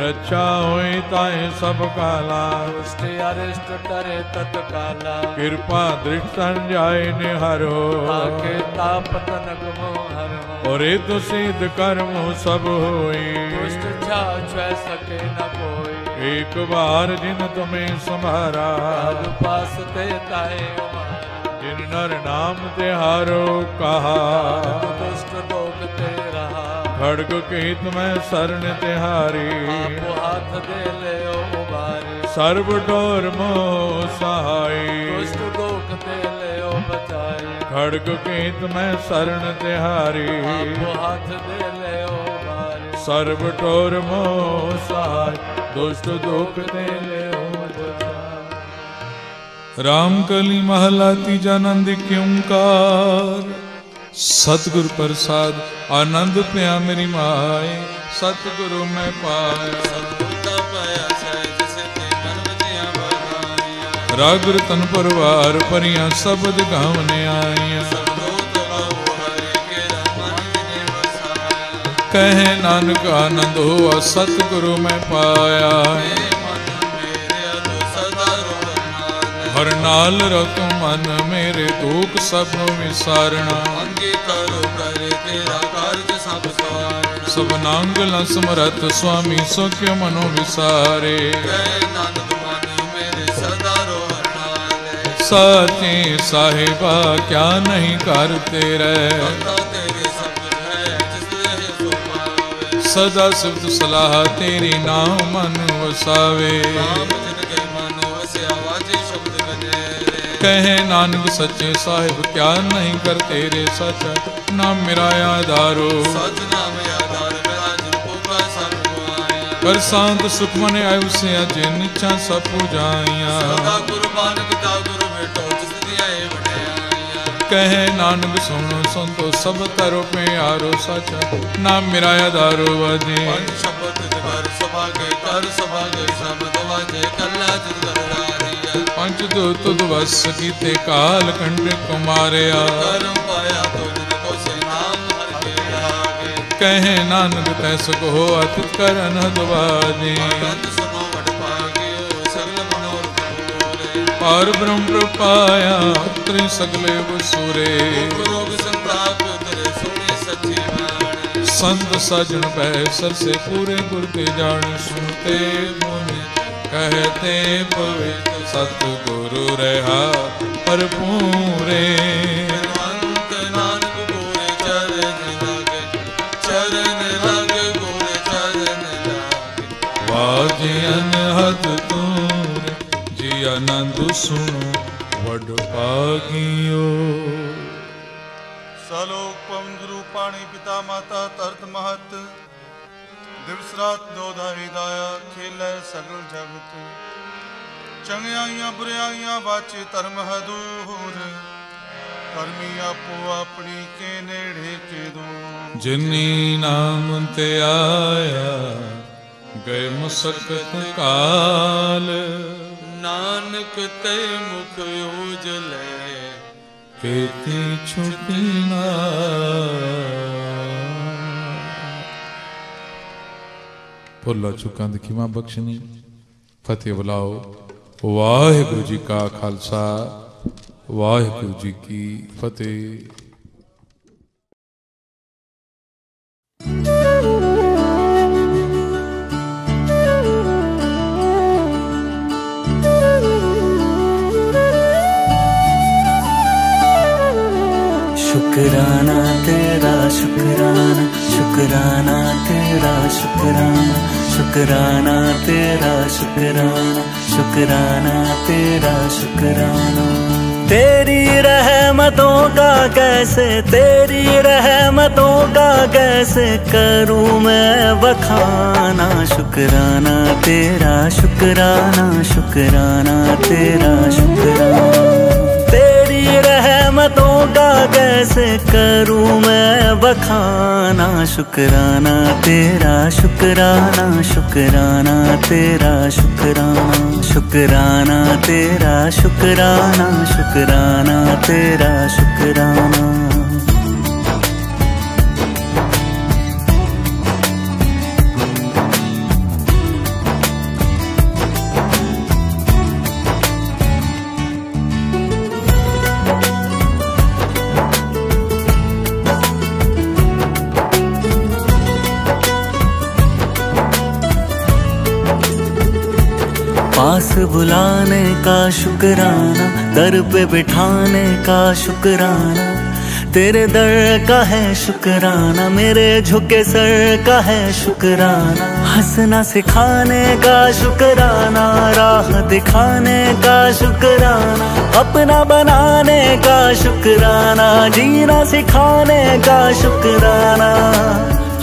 रक्षा होई ताए सब काला दुष्ट अरिष्ट टरे तत्काला कृपा दृष्ट जाए निहरो आके ताप तनक मोहरो और तो सिद्ध कर्म सब होई दुष्ट छा सके न कोई एक बार जिन तुम्हें संभारा पास ते ताए जिन नर नाम तिहारो कहा दुष्ट लोक ते रहा खड़ग केत में शरण तिहारी आप हाथ दे ले उबारी सर्व डोर मोह सहाय दुष्ट लोक ते ले बचाए खड़ग केत में शरण तिहारी आप हाथ दे ले उबारी सर्व डोर मोह सहाय दुष्ट लोक ते ले रामकली महला तीजा नंद के ओंकार सतगुरु प्रसाद आनंद पिया मेरी माए सतगुरु मैं पाया राग रतन परवार परियां शब्द गावने आईया कहे नानक आनंद हुआ सतगुरु मैं पाया हर नाल रख मन मेरे दुख सब विसारना सब नांगला समरथ स्वामी सुख्य मनो विसारे साचे साहिबा क्या नहीं करते रहे सदा सिफ्त सलाह तेरी नाम मन वसावे कहे नानक सच्चे साहिब क्या नहीं कर तेरे सच नाम मेरा आधारो कर शांत सुख मन आयु से अज निचा सब पूजाइया कहे नानक सुनो संतो सब तरु प्यारो साचा, नाम मेरा आधारो वाजे। पंच शब्द घर सभा के कर सभा के शब्द वाजे, कल्ला जुगरारिया। पंच दूत वस कीते काल कंड कुमारिया, कर्म पाया तो जिनको से नाम हर के आगे। कहे नानक तैस को अतित करन दुबाजे। पार ब्रह्म प्रपाया त्रि सगले वसुरे, संत सजन पैसर से पूरे गुर के जान। सुनते मुनि कहते पवित्र सतगुरु रहा पर पूरे। वाजे अनहद तूरे जी आनंद सुनो वड पागियो। सलोक पवन गुरु पाणी पिता माता तरत महत, दिवस रात दोधा हिदाया खेल सगल जगत। चंगियाइयां बुराइयां बाचे धर्म हदूर, कर्मी आपो अपनी के नेड़े के दूर। जिनी नाम ते आया गए मुसकत काल, नानक ते मुख उजले केती छुटी ना। भुला चुकां दी खिमा बख्शनी। फतेह बुलाओ। वाहिगुरु जी का खालसा, वाहिगुरु जी की फतेह। शुक्राना तेरा शुक्राना, शुक्राना तेरा शुक्राना, शुक्राना तेरा शुक्राना, शुक्राना तेरा शुक्राना। तेरी रहमतों का कैसे, तेरी रहमतों का कैसे करूं मैं बखाना। शुक्राना तेरा शुक्राना, शुक्राना तेरा शुक्राना। तेरी रहमतों का कैसे करूं मैं बखाना। शुक्राना तेरा शुक्राना, शुक्राना तेरा शुक्राना, शुक्राना तेरा शुक्राना, शुक्राना तेरा शुक्राना। पास बुलाने का शुक्राना, दर पे बिठाने का शुक्राना। तेरे दर का है शुक्राना, मेरे झुके सर का है शुक्राना। हंसना सिखाने का शुक्राना, राह दिखाने का शुक्राना। अपना बनाने का शुक्राना, जीना सिखाने का शुक्राना।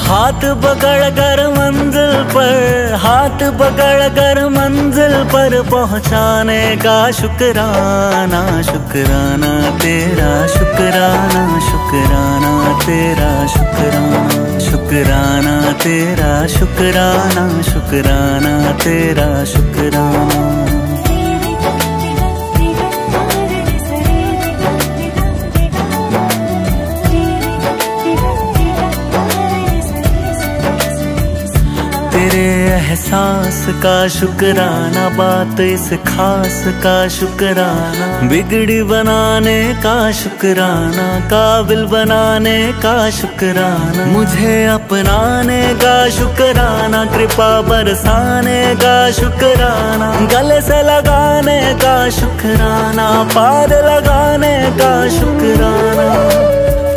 हाथ पकड़ कर मंजिल पर, हाथ पकड़ कर मंजिल पर पहुंचाने का शुक्राना। शुक्राना तेरा शुक्राना, शुक्राना तेरा शुक्राना, शुक्राना तेरा शुक्राना, शुक्राना तेरा शुक्राना। तेरे एहसास का शुक्राना, बात इस खास का शुक्राना। बिगड़ी बनाने का शुक्राना, काबिल बनाने का शुक्राना। मुझे अपनाने का शुक्राना, कृपा बरसाने का शुक्राना। गले से लगाने का शुक्राना, पार लगाने का शुक्राना।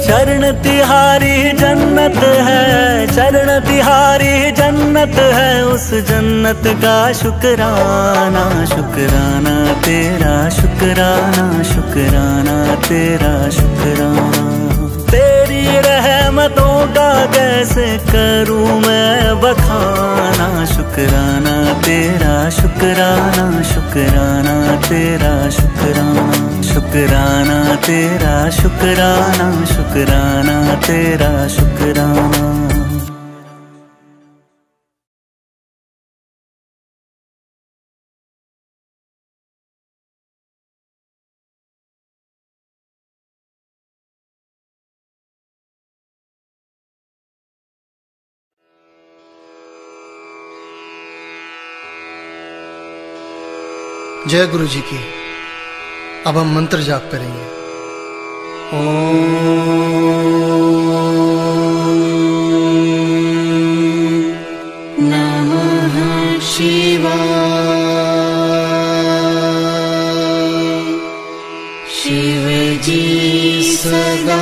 चरण तिहारी जन्नत है, चरण तिहारी जन्नत है, उस जन्नत का शुक्राना। शुक्राना तेरा शुक्राना, शुक्राना तेरा शुक्राना। तेरी रहमतों का कैसे करूं मैं बखाना। शुक्राना तेरा शुक्राना, शुक्राना तेरा शुक्राना, शुक्राना शुक्राना तेरा, शुक्राना शुक्राना तेरा, शुक्राना। जय गुरु जी की। अब हम मंत्र जाप करेंगे। ओम नमः शिवाय। शिव जी सदा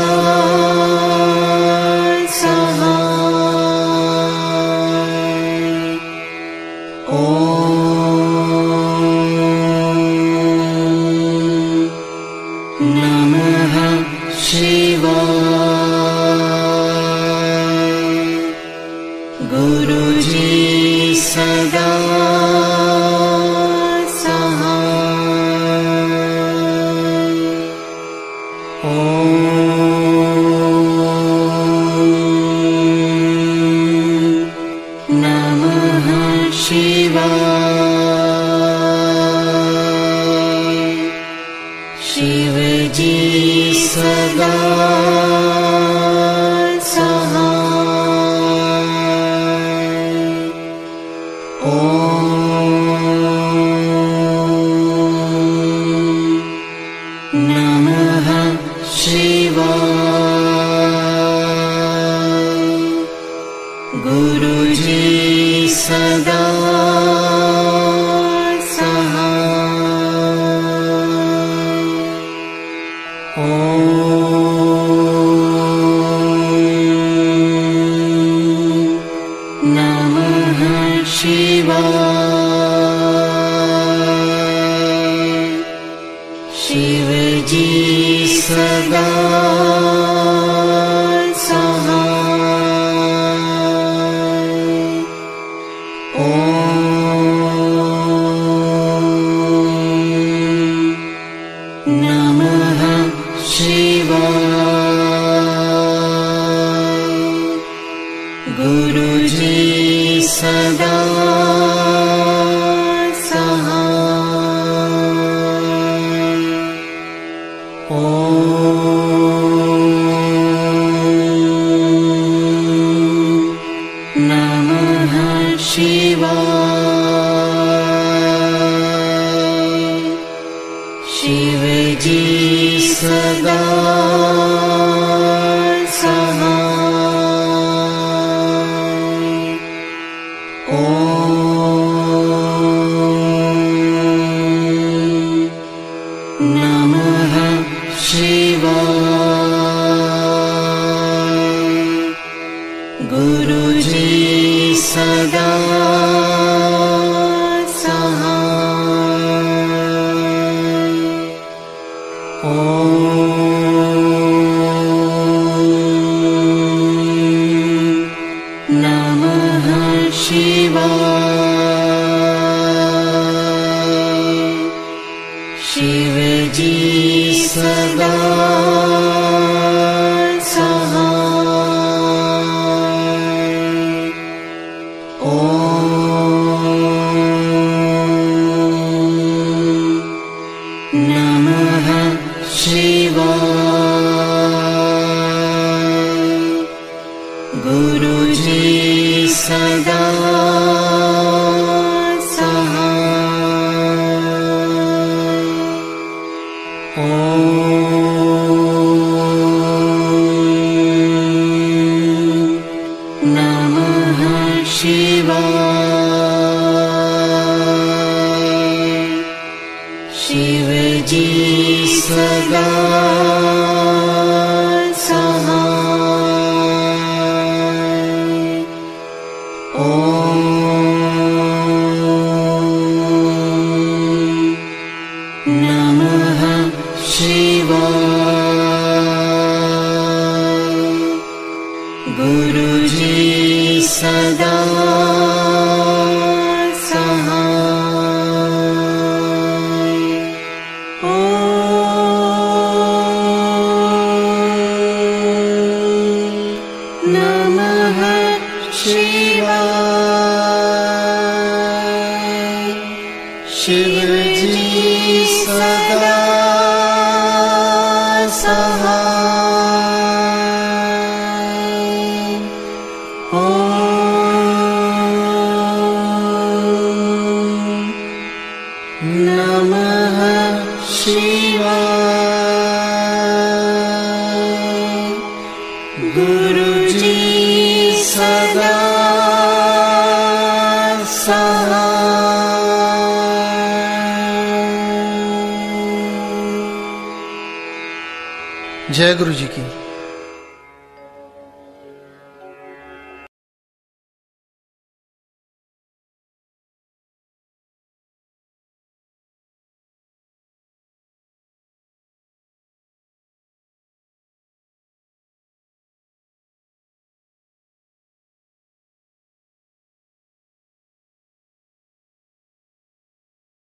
शिवा गुरु जी सदा जय गुरु जी की।